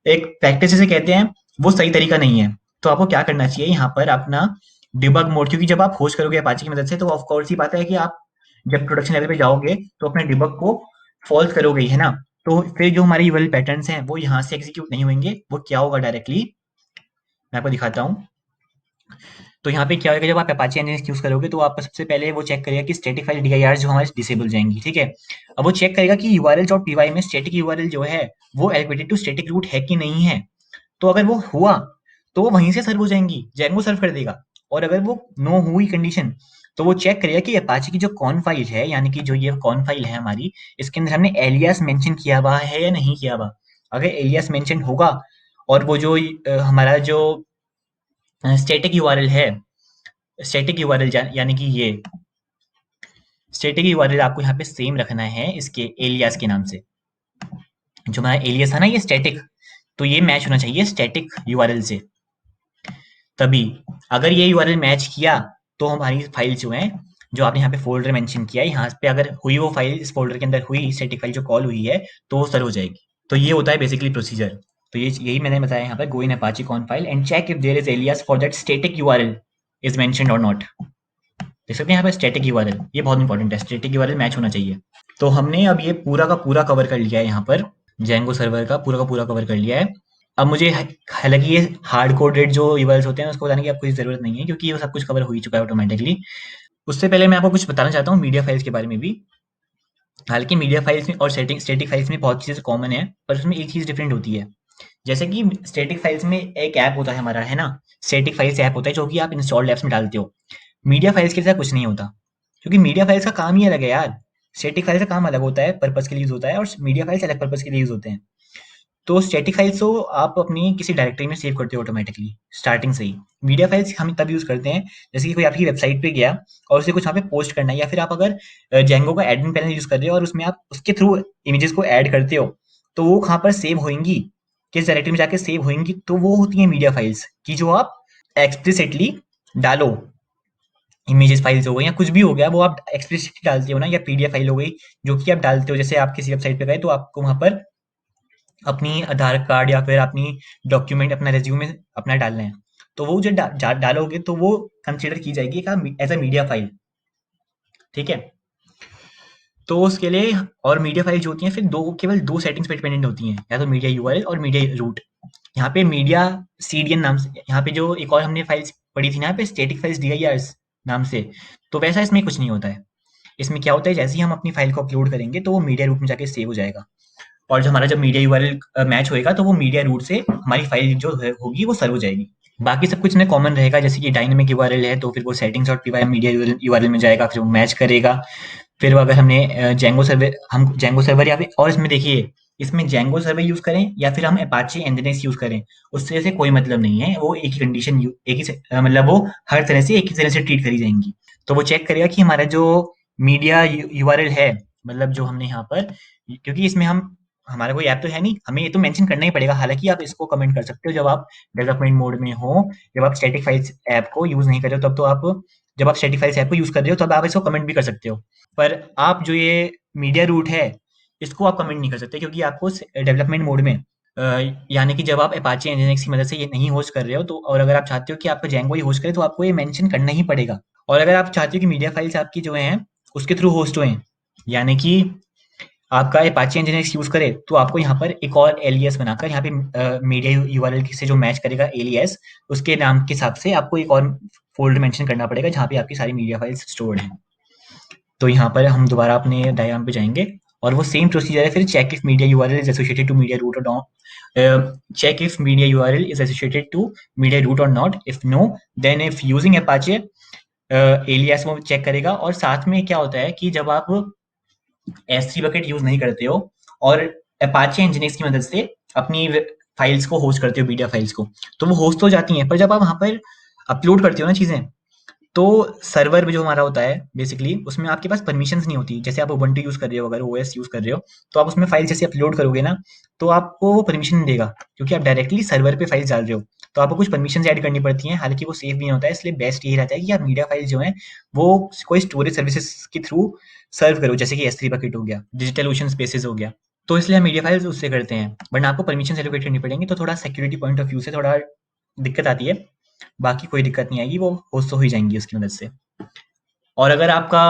एक प्रैक्टिस जिसे कहते हैं, वो सही तरीका नहीं है। तो आपको क्या करना चाहिए यहाँ पर अपना डिबग मोड, क्योंकि जब आप होस्ट करोगे अपाचे की मदद से तो ऑफ कोर्स ही बात है कि आप जब प्रोडक्शन लेवल पे जाओगे तो अपने डिबग को फॉल्स करोगे ही, है ना। तो फिर जो हमारे यूआरएल पैटर्न्स हैं वो यहाँ से एग्जीक्यूट नहीं होंगे। वो क्या होगा डायरेक्टली मैं आपको दिखाता हूँ। तो यहाँ पे क्या होगा, जब आप अपाचे एनजीएस यूज करोगे तो आपको सबसे पहले वो चेक करेगा कि स्टैटिक फाइल DIR जो हमारे डिसेबल जाएंगी, ठीक है। अब वो चेक करेगा कि url.py में स्टैटिक यूआरएल जो है वो एलोकेटेड टू स्टैटिक रूट है कि नहीं है। तो अगर वो हुआ तो वो वहीं से सर्व हो जाएंगी, जेंगो सर्व कर देगा। और अगर वो नो हुई कंडीशन तो वो चेक करेगा कि अपाचे की जो कॉन फाइल है, यानी कि जो ये कॉन फाइल है हमारी, इसके अंदर हमने एलियास मेंशन किया हुआ है या नहीं किया हुआ। अगर एलियास मेंशन होगा और वो जो हमारा जो स्टैटिक यूआरएल है, स्टैटिक यूआरएल यानी कि ये स्टैटिक यूआरएल आपको यहाँ पे सेम रखना है इसके एलियास के नाम से। जो हमारा एलियास है ना ये स्टैटिक, तो ये मैच होना चाहिए स्टैटिक यूआरएल से। तभी अगर ये यूआरएल मैच किया तो हमारी फाइल जो है, जो आपने यहाँ पे फोल्डर मेंशन किया है, यहाँ पे अगर हुई वो फाइल इस फोल्डर के अंदर हुई स्टैटिक फाइल जो कॉल हुई है तो वो सर्व हो जाएगी। तो ये होता है बेसिकली प्रोसीजर। तो ये यही मैंने बताया यहाँ पर, go in Apache conf file and check if there is alias for that static URL is mentioned or not. देख सकते हैं यहाँ पे स्टैटिक यूआरएल, ये बहुत इंपॉर्टेंट है, स्टैटिक यूआरएल मैच होना चाहिए। तो हमने अब ये पूरा का पूरा कवर कर लिया है, यहाँ पर जेंगो सर्वर का पूरा कवर कर लिया है। अब मुझे हालांकि ये हार्ड कोडेड जो यूआरएल्स होते हैं उसको बताने की आपको कोई ज़रूरत नहीं है, क्योंकि ये सब कुछ कवर हो ही चुका है ऑटोमेटिकली। उससे पहले मैं आपको कुछ बताना चाहता हूँ मीडिया फाइल्स के बारे में भी। हालांकि मीडिया फाइल्स में और स्टैटिक फाइल्स में बहुत चीज़ें कॉमन है, पर उसमें एक चीज़ डिफरेंट होती है। जैसे कि स्टैटिक फाइल्स में एक ऐप होता है हमारा, है ना, स्टैटिक फाइल्स ऐप होता है जो कि आप इंस्टॉल्ड ऐप्स में डालते हो। मीडिया फाइल्स के साथ कुछ नहीं होता, क्योंकि मीडिया फाइल्स का काम ही अलग है यार। स्टैटिक फाइल्स का काम अलग होता है, पर्पस के लिए यूज होता है, और मीडिया फाइल्स अलग पर्पस के लिए यूज होते हैं। तो स्टैटिक फाइल्स तो आप अपनी किसी डायरेक्टरी में सेव करते हो ऑटोमेटिकली स्टार्टिंग से ही। मीडिया फाइल्स हम तब यूज करते हैं जैसे कि कोई आपकी वेबसाइट पे गया और उसे कुछ वहाँ पे पोस्ट करना है, या फिर आप अगर जेंगो का एडमिन पैनल यूज कर रहे हो और उसमें आप उसके थ्रू इमेजेस को ऐड करते हो, तो वो कहाँ पर सेव होंगी, किस डायरेक्टरी में जाके सेव होंगी, तो वो होती है मीडिया फाइल्स की, जो आप एक्सप्लिसिटली डालो। इमेजेस फाइल्स हो गई या कुछ भी हो गया, वो आप एक्सप्लिसिटली डालते हो ना, या पीडीएफ फाइल हो गई जो कि आप डालते हो। जैसे आप किसी वेबसाइट पे गए तो आपको वहां पर अपनी आधार कार्ड या फिर अपनी डॉक्यूमेंट, अपना रेज्यूमे अपना डालना है, तो वो जो डालोगे तो वो कंसिडर की जाएगी एज अ मीडिया फाइल। ठीक है, तो उसके लिए और मीडिया फाइल जो होती हैं फिर केवल दो सेटिंग्स पे डिपेंडेंट होती हैं, या तो मीडिया यूआरएल और मीडिया रूट। यहाँ पे मीडिया सीडीएन नाम से, यहाँ पे जो एक और हमने फाइल्स पढ़ी थी ना, यहाँ पे स्टैटिक फाइल्स डीआईआरस नाम से, तो वैसा इसमें कुछ नहीं होता है। इसमें क्या होता है, जैसे ही हम अपनी फाइल को अपलोड करेंगे तो वो मीडिया रूट में जाके सेव हो जाएगा, और जो हमारा जब मीडिया यूआरएल मैच होएगा तो वो मीडिया रूट से हमारी फाइल जो होगी वो सर्व हो जाएगी। बाकी सब कुछ में कॉमन रहेगा, जैसे कि डायनेमिक यूआरएल है तो फिर वो settings dot PY media URL में जाएगा, फिर वो मैच करेगा। फिर वो अगर हमने जेंगो सर्वर, हम जेंगो सर्वर या फिर, और इसमें देखिए, इसमें जेंगो सर्वर यूज करें या फिर हम अपाचे एनजीएक्स यूज करें, उससे से कोई मतलब नहीं है, वो एक ही कंडीशन, एक ही मतलब वो हर तरह से एक ही तरह से ट्रीट करी जाएंगी। तो वो चेक करेगा कि हमारा जो मीडिया यूआरएल है, मतलब जो हमने यहाँ पर, क्योंकि इसमें हम, हमारा कोई ऐप तो है नहीं, हमें ये तो मेंशन करना ही पड़ेगा। हालांकि आप इसको कमेंट कर सकते हो जब आप डेवलपमेंट मोड में हो, जब आप स्टैटिक फाइल्स ऐप को यूज नहीं कर रहे हो तब तो आप, जब आप स्टैटिक फाइल्स ऐप को यूज कर रहे हो तब आप इसको कमेंट भी कर सकते हो। पर आप जो ये मीडिया रूट है, इसको आप कमेंट नहीं कर सकते, क्योंकि आपको डेवलपमेंट मोड में, यानी कि जब आप अपाचे एनजीएक्स की मदद से ये नहीं होस्ट कर रहे हो, तो और अगर आप चाहते हो कि आपका जेंगो ही होस्ट करे तो आपको ये मेंशन करना ही पड़ेगा। और अगर आप चाहते हो कि मीडिया फाइल्स आपकी जो हैं उसके थ्रू होस्ट हों, यानी कि आपका अपाचे nginx यूज करे, तो आपको यहाँ पर एक और एलियास बनाकर, यहाँ पे मीडिया यूआरएल से जो मैच करेगा एलियास, उसके नाम के हिसाब से आपको एक और फोल्डर मेंशन करना पड़ेगा जहाँ पे आपकी सारी मीडिया फाइल्स स्टोर्ड हैं। तो यहाँ पर हम दोबारा अपने डायग्राम पे जाएंगे और वो सेम प्रोसीजर है, फिर check if media URL is associated to media root और not, check if media URL is associated to media root और not, if no then if using Apache alias वो चेक करेगा। और साथ में क्या होता है कि जब आप S3 बकेट यूज नहीं करते हो और अपाचे nginx की मदद से अपनी फाइल्स को होस्ट करते हो, मीडिया फाइल्स को, तो वो होस्ट हो जाती हैं, पर जब आप वहां पर अपलोड करते हो ना चीजें, तो सर्वर में जो हमारा होता है बेसिकली, उसमें आपके पास परमिशंस नहीं होती। जैसे आप उबंटू यूज कर रहे हो, अगर ओएस यूज कर रहे हो, तो आप उसमें फाइल जैसे अपलोड करोगे ना, तो आपको वो परमिशन नहीं देगा, क्योंकि आप डायरेक्टली सर्वर पे फाइल डाल रहे हो। तो आपको कुछ परमिशंस ऐड करनी पड़ती हैं, हालांकि वो सेफ भी नहीं होता है, इसलिए बेस्ट यही रहता है कि आप मीडिया फाइल जो है वो कोई स्टोरेज सर्विसेज के थ्रू सर्व करो, जैसे कि एस थ्री बकेट हो गया, डिजिटल ओशन स्पेसेस हो गया। तो इसलिए हम मीडिया फाइल्स उससे करते हैं, वरना आपको परमिशन एलोकेट करनी पड़ेंगी, तो थोड़ा सिक्योरिटी पॉइंट ऑफ व्यू से थोड़ा दिक्कत आती है। बाकी कोई दिक्कत नहीं आएगी, वो होस्ट तो हो ही जाएंगी उसकी मदद से। और अगर आपका,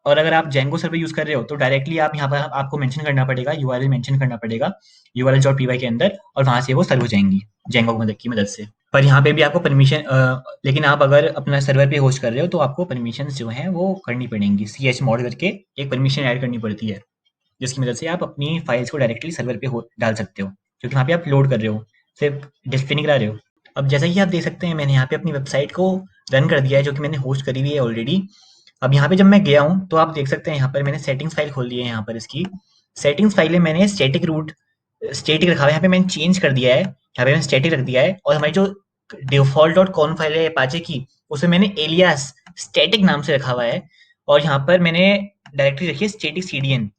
और अगर आप जेंगो सर्वर यूज कर रहे हो तो डायरेक्टली आप यहाँ पर आपको मेंशन करना पड़ेगा, यूआरएल मेंशन करना पड़ेगा यूआरएल डॉट पीवाई के अंदर, और वहां से वो सर्व हो जाएंगी जेंगो की मदद से। पर यहाँ पे भी आपको परमिशन, लेकिन आप अगर अपना सर्वर पे होस्ट कर रहे हो तो आपको परमिशन जो है वो करनी पड़ेंगी, सी एच मॉड करके एक परमिशन ऐड करनी पड़ती है, जिसकी मदद से आप अपनी फाइल्स को डायरेक्टली सर्वर पे डाल सकते हो, क्योंकि वहाँ पे आप लोड कर रहे हो, सिर्फ डिस्प्ले नहीं करा रहे हो। अब जैसा कि आप देख सकते हैं, मैंने यहाँ पे अपनी वेबसाइट को रन कर दिया है, जो कि मैंने होस्ट करी हुई है ऑलरेडी। अब यहाँ पे जब मैं गया हूँ तो आप देख सकते हैं, यहाँ पर मैंने सेटिंग्स फाइल खोल ली है। यहाँ पर इसकी सेटिंग्स फाइल है, मैंने स्टैटिक रूट स्टैटिक रखा हुआ है, यहाँ पे मैंने चेंज कर दिया है, यहाँ पे मैंने स्टैटिक रख दिया है। और हमारी जो डिफॉल्ट डॉट कॉन फाइल है अपाचे की, उसमें मैंने एलियास स्टैटिक नाम से रखा हुआ है, और यहाँ पर मैंने डायरेक्टरी रखी है स्टैटिक सीडीएन।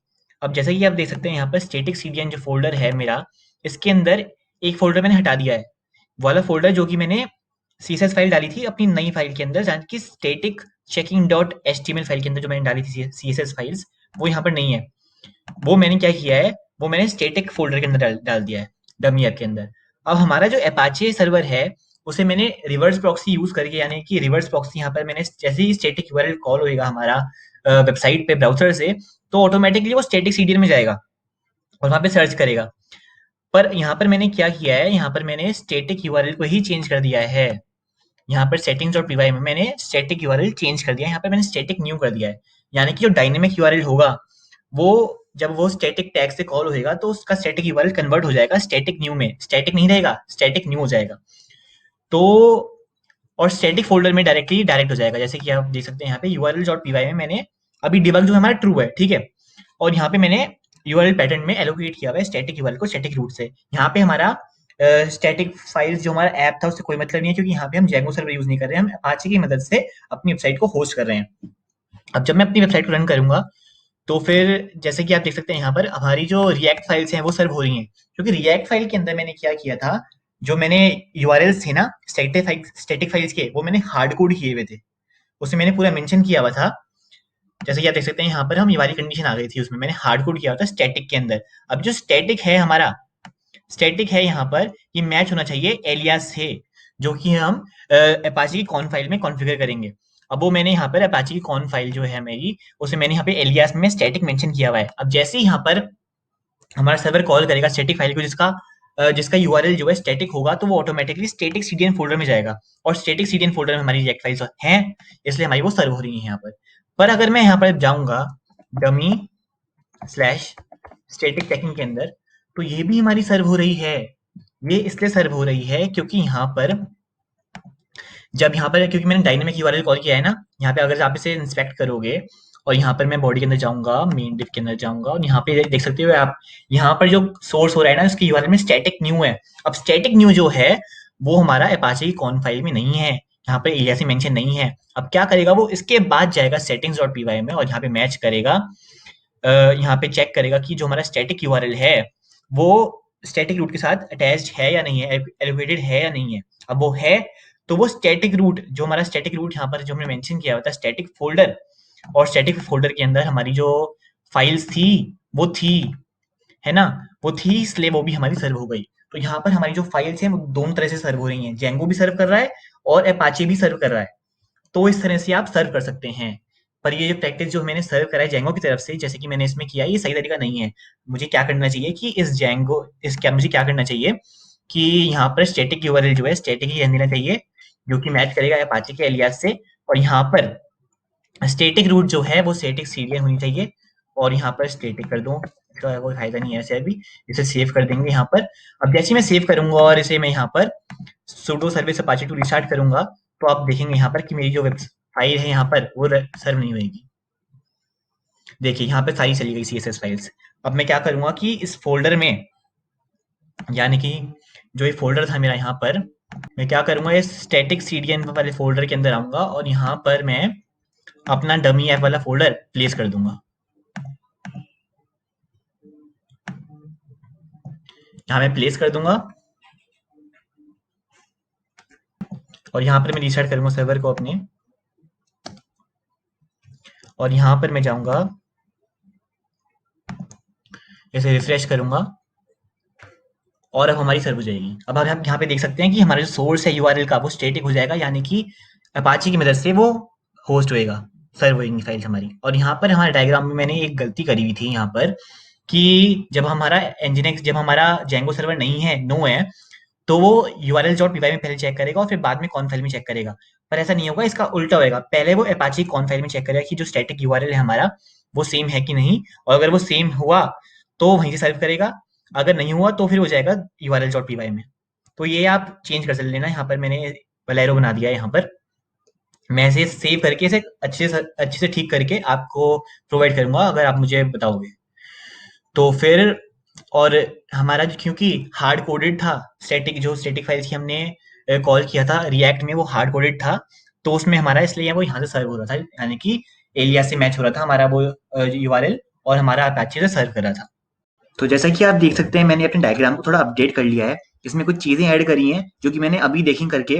अब जैसा कि आप देख सकते हैं, यहाँ पर स्टैटिक सीडीएन जो फोल्डर है मेरा, इसके अंदर एक फोल्डर मैंने हटा दिया है, वाला फोल्डर जो कि मैंने सीएसएस फाइल डाली थी अपनी नई फाइल के अंदर, जहाँ की static checking dot HTML file के अंदर जो मैंने डाली थी सीएसएस फाइल्स, वो यहाँ पर नहीं है। वो मैंने क्या किया है, वो मैंने स्टैटिक फोल्डर के अंदर डाल दिया है, डमी ऐप के अंदर। अब हमारा जो अपाचे सर्वर है, उसे मैंने रिवर्स प्रॉक्सी यूज करके, यानी कि रिवर्स प्रॉक्सी यहाँ पर मैंने, जैसे ही स्टैटिक यूआरएल कॉल होएगा हमारा वेबसाइट पे ब्राउजर से, तो ऑटोमेटिकली वो स्टैटिक सीडीएन में जाएगा और वहां पे सर्च करेगा। पर यहाँ पर मैंने क्या किया है, यहाँ पर मैंने स्टैटिक यूआरएल को ही चेंज कर दिया है। यहाँ पर सेटिंग्स और पीवाई में मैंने स्टैटिक यूआरएल चेंज कर दिया है, यहाँ पर मैंने स्टैटिक न्यू कर दिया है। यानी कि जो डायनेमिक यूआरएल होगा, वो जब वो स्टैटिक टैग से कॉल होएगा तो उसका स्टैटिक यूआरएल कन्वर्ट हो जाएगा स्टैटिक न्यू में, स्टैटिक नहीं रहेगा, स्टैटिक न्यू हो जाएगा। तो और स्टैटिक फोल्डर में डायरेक्ट हो जाएगा, जैसे कि आप देख सकते हैं यहाँ पे यूआरएल डॉट पीवाई में मैंने अभी डिबग जो हमारा ट्रू है, ठीक है, और यहाँ पे मैंने यूआरएल पैटर्न में एलोकेट किया हुआ है स्टैटिक यूआरएल को स्टैटिक रूट से। यहाँ पे हमारा स्टैटिक फाइल्स जो हमारा ऐप था उससे कोई मतलब नहीं है, क्योंकि यहाँ पे हम जेंगो सर्वर यूज नहीं कर रहे हैं, हम अपाचे की मदद से अपनी वेबसाइट को होस्ट कर रहे हैं। अब जब मैं अपनी वेबसाइट को रन करूंगा तो फिर जैसे कि आप देख सकते हैं यहाँ पर हमारी जो रिएक्ट फाइल्स हैं वो सर्व हो रही हैं, क्योंकि रिएक्ट फाइल के अंदर मैंने क्या किया था, जो मैंने यूआरएल्स थे ना स्टैटिक फाइल्स के, वो मैंने हार्ड कोड किए हुए थे, उसे मैंने पूरा मेंशन किया हुआ था। जैसे कि आप देख सकते हैं यहाँ पर हम ये वाली कंडीशन आ गई थी, उसमें मैंने हार्ड कोड किया हुआ था स्टैटिक के अंदर। अब जो स्टैटिक है हमारा, स्टैटिक है यहाँ पर, ये मैच होना चाहिए एलियास से, जो कि हम अपाचे की कॉन फाइल में कॉन्फ़िगर करेंगे। अब वो मैंने यहाँ पर अपाचे की कॉन फाइल जो है मेरी, उसे मैंने यहाँ पे एलियास में स्टैटिक मेंशन किया हुआ है। अब जैसे ही यहाँ पर हमारा सर्वर कॉल करेगा स्टैटिक फाइल को, जिसका यूआरएल जो है स्टैटिक होगा, तो वो ऑटोमेटिकली स्टैटिक सीडीएन फोल्डर में जाएगा, और स्टैटिक सीडीएन फोल्डर में हमारी रिएक्ट फाइल्स हैं, इसलिए हमारी वो सर्व हो रही है यहाँ पर। पर अगर मैं यहाँ पर जाऊंगा डमी स्लैश स्टैटिक टैगिंग के अंदर, तो ये भी हमारी सर्व हो रही है। ये इसलिए सर्व हो रही है क्योंकि यहाँ पर जब यहाँ पर, क्योंकि मैंने डायनेमिक यूआरएल कॉल किया है ना, यहाँ पे अगर आप इसे इंस्पेक्ट करोगे और यहाँ पर मैं बॉडी के अंदर जाऊंगा, मेन डिव के अंदर जाऊंगा, और यहाँ पे देख सकते हो आप, यहाँ पर जो सोर्स हो रहा है ना उसकी यूआरएल में स्टैटिक न्यू है। अब स्टैटिक न्यू जो है वो हमारा अपाचे की कॉन फाइल में नहीं है, यहाँ पर एलियास में मेंशन नहीं है। अब क्या करेगा वो, इसके बाद जाएगा सेटिंग्स डॉट पी में और यहाँ पे मैच करेगा, यहाँ पे चेक करेगा कि जो हमारा स्टैटिक यूआरएल है वो स्टैटिक रूट के साथ अटैच्ड है या नहीं है, एलोकेटेड है या नहीं है। अब वो है तो वो स्टैटिक रूट, जो हमारा स्टैटिक रूट यहाँ पर जो हमने मेंशन किया हुआ था स्टैटिक फोल्डर, और स्टैटिक फोल्डर के अंदर हमारी जो फाइल्स थी वो थी, है ना, वो थी, इसलिए वो भी हमारी सर्व हो गई। तो यहाँ पर हमारी जो फाइल्स हैं वो दोनों तरह से सर्व हो रही हैं, जेंगो भी सर्व कर रहा है और अपाचे भी सर्व कर रहा है। तो इस तरह से आप सर्व कर सकते हैं। पर ये जो प्रैक्टिस जो मैंने सर्व करा है जेंगो की तरफ से, जैसे कि मैंने इसमें किया, ये सही तरीका नहीं है। मुझे क्या करना चाहिए कि मुझे क्या करना चाहिए कि यहाँ पर स्टैटिक यूआरएल जो है स्टैटिक ही रहने देना चाहिए, जो कि मैच करेगा अपाचे के एलियास से, और यहाँ पर स्टैटिक रूट जो है वो स्टैटिक सीरियल होनी चाहिए, और यहाँ पर स्टैटिक कर दूं, इसका कोई फायदा नहीं है ऐसे अभी, इसे सेव कर देंगे यहाँ पर। अब जैसे ही मैं सेव करूंगा और इसे मैं यहाँ पर sudo service Apache to restart करूंगा, तो आप देखेंगे यहाँ पर कि मेरी जो वेब फाइल है यहाँ पर वो सर्व नहीं होगी। देखिए यहाँ पे सारी चली गई CSS फाइल्स। अब मैं क्या करूंगा कि इस फोल्डर में, यानी कि जो ये फोल्डर था मेरा यहाँ पर, मैं क्या करूंगा, इस स्टैटिक सीडीएन वाले फोल्डर के अंदर आऊंगा और यहाँ पर मैं अपना डमी ऐप वाला फोल्डर प्लेस कर दूंगा। यहाँ मैं प्लेस कर दूंगा और यहाँ पर मैं रिस्टार्ट करूंगा सर्वर को अपने, और यहाँ पर मैं जाऊंगा, इसे रिफ्रेश करूंगा और अब हमारी सर्व हो जाएगी। अब आप यहाँ पे देख सकते हैं कि हमारा जो सोर्स है यूआरएल का वो स्टैटिक हो जाएगा, यानी कि अपाचे की मदद से वो होस्ट होएगा, सर्व होएंगी फाइल्स हमारी। और यहाँ पर हमारे डायग्राम में मैंने एक गलती करी हुई थी यहाँ पर, कि जब हमारा एनजीएनएक्स, जब हमारा जेंगो सर्वर नहीं है, नो है, तो वो यूआरएल डॉट पीवाई में पहले चेक करेगा और फिर बाद में कॉन फाइल में चेक करेगा। पर ऐसा नहीं होगा, इसका उल्टा होएगा, पहले वो अपाचे कॉन फाइल में चेक करेगा कि जो स्टैटिक यूआरएल है हमारा वो सेम है कि नहीं, और अगर वो सेम हुआ तो वहीं से सर्व करेगा, अगर नहीं हुआ तो फिर हो जाएगा यूआरएल डॉट पीवाई में। तो ये आप चेंज कर लेना। यहाँ पर मैंने वलेरो बना दिया है, यहाँ पर मैं इसे सेव करके इसे अच्छे से ठीक करके आपको प्रोवाइड करूंगा अगर आप मुझे बताओगे तो फिर। और हमारा क्योंकि हार्ड कोडेड था, स्टैटिक फाइल्स की हमने कॉल किया था रिएक्ट में, वो हार्ड कोडेड था, तो उसमें हमारा इसलिए वो यहाँ से सर्व हो रहा था, यानी कि एलियास से मैच हो रहा था हमारा वो यूआरएल, और हमारा अपाचे से सर्व कर रहा था। तो जैसा कि आप देख सकते हैं मैंने अपने डायग्राम को थोड़ा अपडेट कर लिया है, इसमें कुछ चीजें ऐड करी हैं जो कि मैंने अभी देखी करके।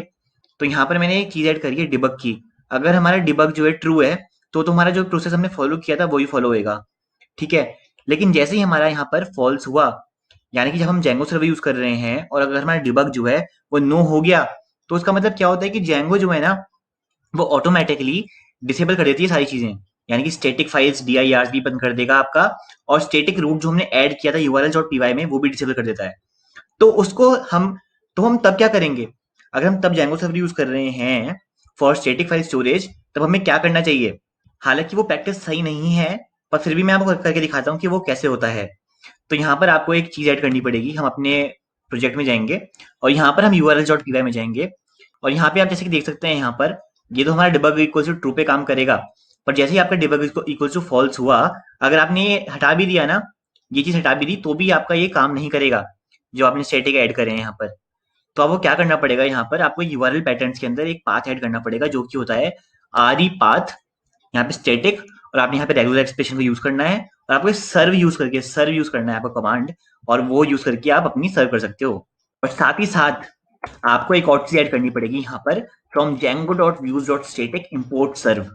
तो यहाँ पर मैंने एक चीज ऐड करी है डिबग की। अगर हमारा डिबग जो है ट्रू है तो हमारा जो प्रोसेस हमने फॉलो किया था वही फॉलो होएगा, ठीक है। लेकिन जैसे ही हमारा यहाँ पर फॉल्स हुआ, यानी कि जब हम जेंगो सर्वर यूज कर रहे हैं और अगर हमारा डिबग जो है वो नो हो गया, तो उसका मतलब क्या होता है कि जेंगो जो है ना वो ऑटोमेटिकली डिसेबल कर देती है सारी चीजें, यानी कि स्टैटिक फाइल्स DIRs भी बंद कर देगा आपका, और स्टैटिक रूट जो हमने ऐड किया था url.py में वो भी डिसेबल कर देता है। तो उसको हम तब क्या करेंगे, अगर हम तब जेंगो सर्वर यूज कर रहे हैं फॉर स्टैटिक फाइल स्टोरेज, तब हमें क्या करना चाहिए। हालांकि वो प्रैक्टिस सही नहीं है, पर फिर भी मैं आपको करके दिखाता हूँ कि वो कैसे होता है। तो यहाँ पर आपको एक चीज ऐड करनी पड़ेगी, हम अपने प्रोजेक्ट में जाएंगे और यहाँ पर हम url.py में जाएंगे, और यहाँ पे आप जैसे कि देख सकते हैं यहाँ पर ये तो हमारा डिबग इक्वल टू ट्रू पे काम करेगा, पर जैसे ही आपका डिबग इक्वल टू फॉल्स हुआ, अगर आपने ये हटा भी दिया ना, ये चीज हटा भी दी तो भी आपका ये काम नहीं करेगा जो आपने स्टैटिक ऐड करे हैं यहाँ पर। तो आपको क्या करना पड़ेगा, यहाँ पर आपको यूआरएल पैटर्न्स के अंदर एक पाथ ऐड करना पड़ेगा जो कि होता है आरई पाथ, यहाँ पे स्टैटिक, और आपने यहाँ पे रेगुलर एक्सप्रेशन को यूज करना है, और आपको सर्व यूज करना है आपका कमांड, और वो यूज करके आप अपनी सर्व कर सकते हो। और साथ ही साथ आपको एक और चीज ऐड करनी पड़ेगी यहाँ पर, फ्रॉम django.views.static import serve,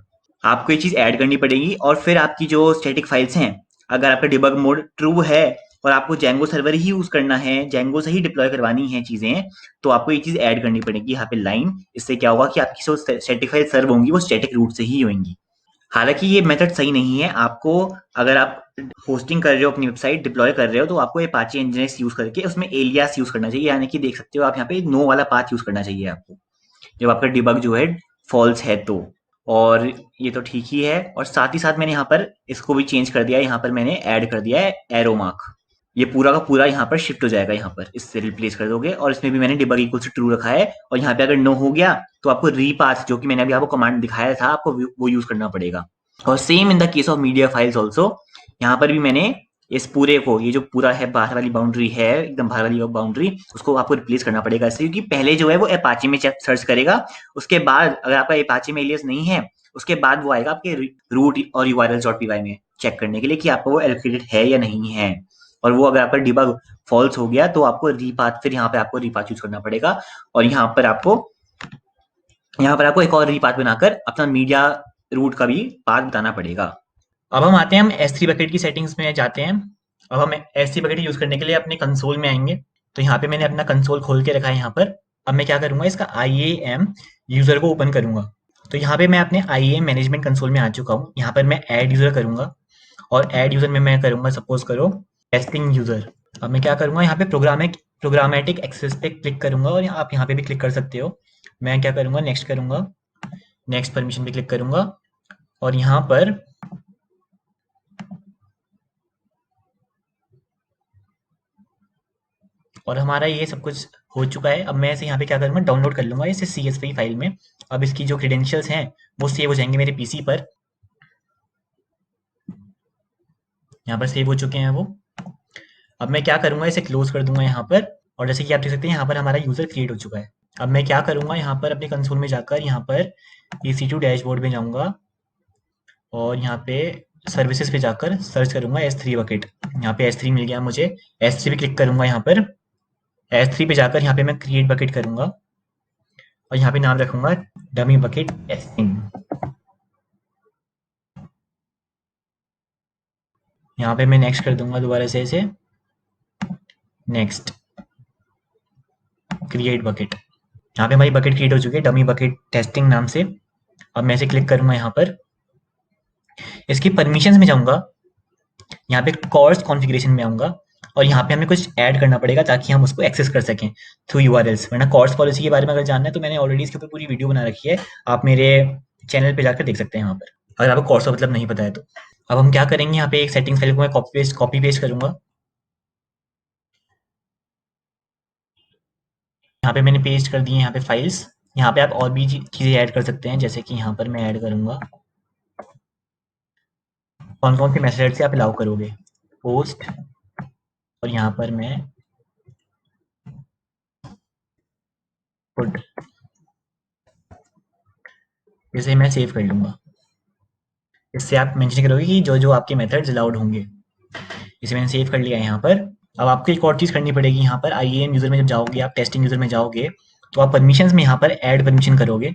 आपको ये चीज ऐड करनी पड़ेगी। और फिर आपकी जो स्टैटिक फाइल्स हैं, अगर आपका डिबग मोड ट्रू है और आपको जेंगो सर्वर ही यूज करना है, जेंगो से ही डिप्लॉय करवानी है चीजें, तो आपको ये चीज ऐड करनी पड़ेगी यहाँ पे लाइन। इससे क्या होगा कि आपकी जो स्टैटिक फाइल सर्व होंगी वो स्टैटिक रूट से ही होंगी। हालांकि ये मेथड सही नहीं है, आपको अगर आप होस्टिंग कर रहे हो अपनी वेबसाइट डिप्लॉय कर रहे हो तो आपको अपाचे इंजनेस यूज करके उसमें एलियास यूज करना चाहिए, यानी कि देख सकते हो आप यहाँ पे नो वाला पाथ यूज करना चाहिए आपको जब आपका डिबग जो है फॉल्स है तो। और ये तो ठीक ही है, और साथ ही साथ मैंने यहाँ पर इसको भी चेंज कर दिया है, यहाँ पर मैंने ऐड कर दिया है एरो मार्क, ये पूरा का पूरा यहाँ पर शिफ्ट हो जाएगा, यहाँ पर इससे रिप्लेस कर दोगे। और इसमें भी मैंने डिबग इक्वल टू ट्रू रखा है, और यहाँ पे अगर नो हो गया तो आपको रीपाथ, जो कि मैंने अभी आपको कमांड दिखाया था, आपको वो यूज करना पड़ेगा। और same in the case of media files also, यहाँ पर भी मैंने इस पूरे को, ये जो पूरा है बाहर वाली बाउंड्री है, एकदम बाहर वाली बाउंड्री, उसको आपको रिप्लेस करना पड़ेगा इससे, क्योंकि पहले जो है वो अपाचे में सर्च करेगा, उसके बाद अगर आपका अपाचे में एलियस नहीं है, उसके बाद वो आएगा आपके रूट और urls.py में चेक करने के लिए कि आपको वो एलोकेटेड है या नहीं है। और वो अगर आपका डिबग फॉल्स हो गया तो आपको रीपाथ, फिर यहाँ पे आपको रीपाथ यूज करना पड़ेगा, और यहाँ पर आपको एक और रीपाथ बनाकर अपना मीडिया रूट का भी पाथ बताना पड़ेगा। अब हम आते हैं, हम S3 बकेट की सेटिंग्स में जाते हैं। अब हम S3 बकेट यूज करने के लिए अपने कंसोल में आएंगे, तो यहाँ पे मैंने अपना कंसोल खोल के रखा है यहाँ पर। अब मैं क्या करूंगा, इसका IAM यूजर को ओपन करूंगा। तो यहाँ पे मैं अपने IAM मैनेजमेंट कंसोल में आ चुका हूँ। यहाँ पर मैं ऐड यूजर करूंगा, और ऐड यूजर में मैं करूंगा, सपोज करो टेस्टिंग यूजर। अब मैं क्या करूंगा, यहाँ पे प्रोग्रामेटिक एक्सेस पे क्लिक करूंगा, और आप यहाँ पे भी क्लिक कर सकते हो। मैं क्या करूंगा, नेक्स्ट करूंगा, नेक्स्ट परमिशन पे क्लिक करूंगा, और यहाँ पर और हमारा ये सब कुछ हो चुका है। अब मैं इसे यहाँ पे क्या करूँगा, डाउनलोड कर लूँगा इसे CSV फाइल में। अब इसकी जो क्रेडेंशियल्स हैं वो सेव हो जाएंगे मेरे पीसी पर, यहाँ पर सेव हो चुके हैं वो। अब मैं क्या करूँगा, इसे क्लोज कर दूंगा यहाँ पर, और जैसे कि आप देख सकते हैं यहाँ पर हमारा यूज़र क्रिएट हो चुका है। अब मैं क्या करूँगा, यहाँ पर अपने कंसोल में जाकर यहाँ पर EC2 डैशबोर्ड में जाऊँगा, और यहाँ पे सर्विसेज पे जाकर सर्च करूँगा S3 बकेट। यहाँ पे S3 मिल गया मुझे, S3 पे क्लिक करूँगा, यहाँ पर S3 पे जाकर यहाँ पे मैं क्रिएट बकेट करूँगा, और यहाँ पे नाम रखूंगा डमी बकेट टेस्टिंग। यहाँ पे मैं नेक्स्ट कर दूंगा दोबारा से इसे, नेक्स्ट क्रिएट बकेट। यहाँ पे हमारी बकेट क्रिएट हो चुकी है डमी बकेट टेस्टिंग नाम से। अब मैं इसे क्लिक करूंगा, यहाँ पर इसकी परमिशंस में जाऊंगा, यहाँ पे कोर्स कॉन्फ़िगरेशन में आऊंगा, और यहाँ पे हमें कुछ ऐड करना पड़ेगा ताकि हम उसको एक्सेस कर सकें थ्रू URLs। वरना कोर्स पॉलिसी के बारे में अगर जानना है तो मैंने ऑलरेडी इसके ऊपर पूरी वीडियो बना रखी है, आप मेरे चैनल पे जाकर देख सकते हैं वहाँ पर, अगर आपको कोर्स का मतलब नहीं पता है तो। अब हम क्या करेंगे, यहाँ पे एक सेटिंग फाइल को मैं कॉपी पेस्ट करूंगा। यहाँ पे मैंने पेस्ट कर दिए यहाँ पे फाइल्स। यहाँ पे आप और भी चीज़ें ऐड कर सकते हैं, जैसे कि यहाँ पर मैं ऐड करूँगा कौन कौन से मैसेज से आप अलाउ करोगे, पोस्ट, और यहाँ पर मैं पुट, इसे मैं सेव कर लूँगा। इससे आप मेंशन करोगे कि जो जो आपके मेथड्स अलाउड होंगे। इसे मैंने सेव कर लिया है यहाँ पर। अब आपको एक और चीज़ करनी पड़ेगी, यहाँ पर IAM यूज़र में जब जाओगे, आप टेस्टिंग यूज़र में जाओगे, तो आप परमिशंस में यहाँ पर ऐड परमिशन करोगे,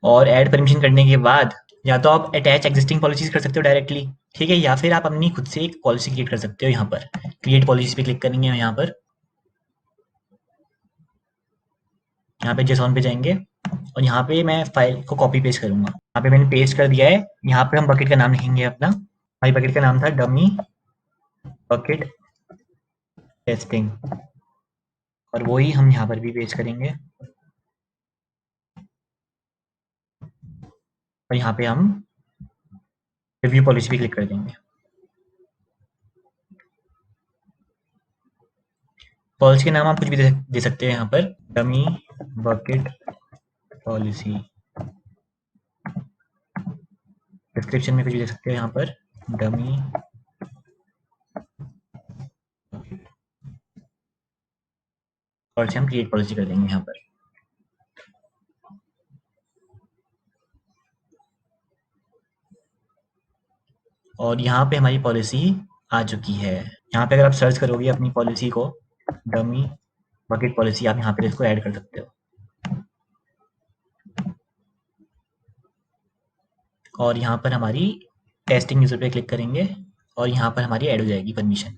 और ऐड परमिशन करने के बाद या तो आप अटैच एग्जिस्टिंग पॉलिसीज कर सकते हो डायरेक्टली, ठीक है, या फिर आप अपनी खुद से एक पॉलिसी क्रिएट कर सकते हो। यहाँ पर क्रिएट पॉलिसी पे क्लिक करेंगे, यहाँ पर JSON पे जाएंगे, और यहाँ पे मैं फाइल को कॉपी पेस्ट करूंगा। यहाँ पे मैंने पेस्ट कर दिया है। यहाँ पे हम बकेट का नाम लिखेंगे अपना, हमारी बकेट का नाम था डमी बकेट टेस्टिंग, और वही हम यहाँ पर भी पेस्ट करेंगे, और यहाँ पे हम रिव्यू पॉलिसी पे क्लिक कर देंगे। पॉलिसी के नाम आप कुछ भी दे सकते हैं यहाँ पर, डमी बकेट पॉलिसी। डिस्क्रिप्शन में कुछ भी दे सकते हो यहाँ पर, डमी और से हम क्रिएट पॉलिसी कर देंगे यहाँ पर। और यहाँ पे हमारी पॉलिसी आ चुकी है। यहाँ पे अगर आप सर्च करोगे अपनी पॉलिसी को, डमी बकेट पॉलिसी, आप यहाँ पे इसको ऐड कर सकते हो। और यहाँ पर हमारी टेस्टिंग यूजर पे क्लिक करेंगे और यहाँ पर हमारी ऐड हो जाएगी परमिशन।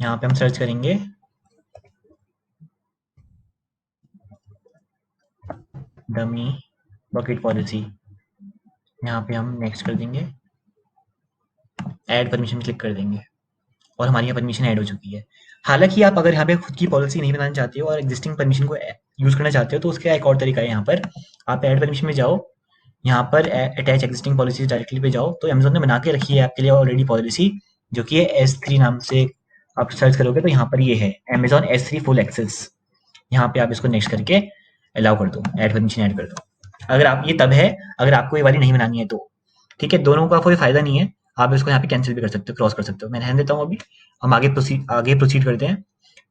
यहाँ पे हम सर्च करेंगे डमी बकेट पॉलिसी, यहाँ पे हम नेक्स्ट कर देंगे, ऐड परमिशन क्लिक कर देंगे और हमारी यहाँ परमिशन ऐड हो चुकी है। हालांकि आप अगर यहाँ पे खुद की पॉलिसी नहीं बनाना चाहते हो और एग्जिस्टिंग परमिशन को यूज करना चाहते हो तो उसका एक और तरीका है। यहाँ पर आप ऐड परमिशन में जाओ, यहाँ पर attach existing policy directly pay जाओ, तो अमेजोन ने बना के रखी है आपके लिए ऑलरेडी पॉलिसी, जो कि है S3 नाम से। आप सर्च करोगे तो यहाँ पर ये है अमेजोन S3 फुल एक्सेस। यहाँ पे आप इसको नेक्स्ट करके अलाउ कर दो, ऐड परमिशन ऐड कर दो। अगर आप ये तब है अगर आपको ये वाली नहीं बनानी है तो, ठीक है, दोनों का कोई फायदा नहीं है। आप इसको यहाँ पे कैंसिल भी कर सकते हो, क्रॉस कर सकते हो। मैं रहने देता हूँ अभी, हम आगे प्रोसीड करते हैं।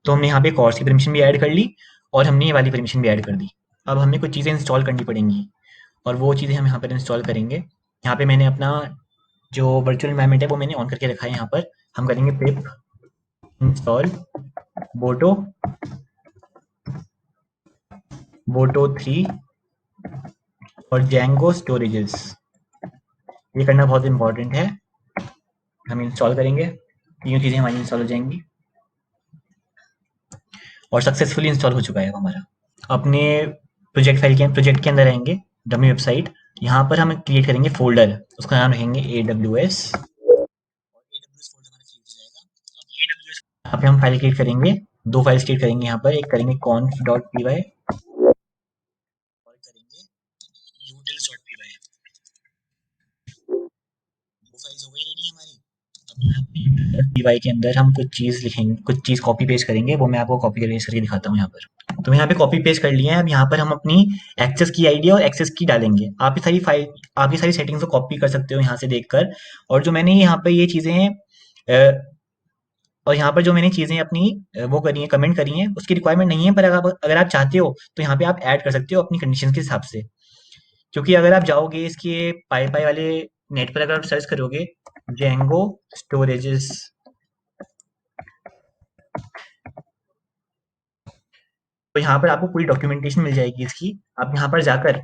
तो हमने यहाँ पे कोर्स की परमिशन भी ऐड कर ली और हमने ये वाली परमिशन भी ऐड कर दी। अब हमें कुछ चीज़ें इंस्टॉल करनी पड़ेंगी और वो चीज़ें हम यहाँ पर इंस्टॉल करेंगे। यहाँ पे मैंने अपना जो वर्चुअल एनवायरनमेंट है वो मैंने ऑन करके रखा है। यहाँ पर हम करेंगे पिप इंस्टॉल बोटो बोटो 3 और जेंगो स्टोरेजेस। ये करना बहुत इंपॉर्टेंट है। हम इंस्टॉल करेंगे, तीनों चीज़ें हमारी इंस्टॉल हो जाएंगी और सक्सेसफुली इंस्टॉल हो चुका है हमारा। अपने प्रोजेक्ट के अंदर रहेंगे, डमी वेबसाइट। यहाँ पर हम क्रिएट करेंगे फोल्डर, उसका नाम रखेंगे AWS। यहाँ पे हम फाइल क्रिएट करेंगे, दो फाइल्स क्रिएट करेंगे। यहाँ पर एक करेंगे conf.py और करेंगे utils.py। दो फाइल्स हो गई रेडी हमारी। अब py के अंदर हम कुछ चीज़ लिखेंगे, कुछ चीज़ कॉपी पेस्ट करेंगे, वो मैं आपको कॉपी पेस्ट करके दिखाता हूँ यहाँ पर। तो यहाँ पे कॉपी पेस्ट कर लिया है। अब यहाँ पर हम अपनी एक्सेस की आईडी और एक्सेस की डालेंगे। आप ये सारी सेटिंग्स को कॉपी कर सकते हो यहाँ से देखकर। और जो मैंने यहाँ पे ये चीज़ें और यहाँ पर जो मैंने चीज़ें अपनी वो करी हैं, कमेंट करी हैं, उसकी रिक्वायरमेंट नहीं है, पर अगर आप चाहते हो तो यहाँ पे आप ऐड कर सकते हो अपनी कंडीशंस के हिसाब से। क्योंकि अगर आप जाओगे इसके पाई पाई वाले नेट पर, अगर आप सर्च करोगे जेंगो स्टोरेजेस, तो यहाँ पर आपको पूरी डॉक्यूमेंटेशन मिल जाएगी इसकी। आप यहाँ पर जाकर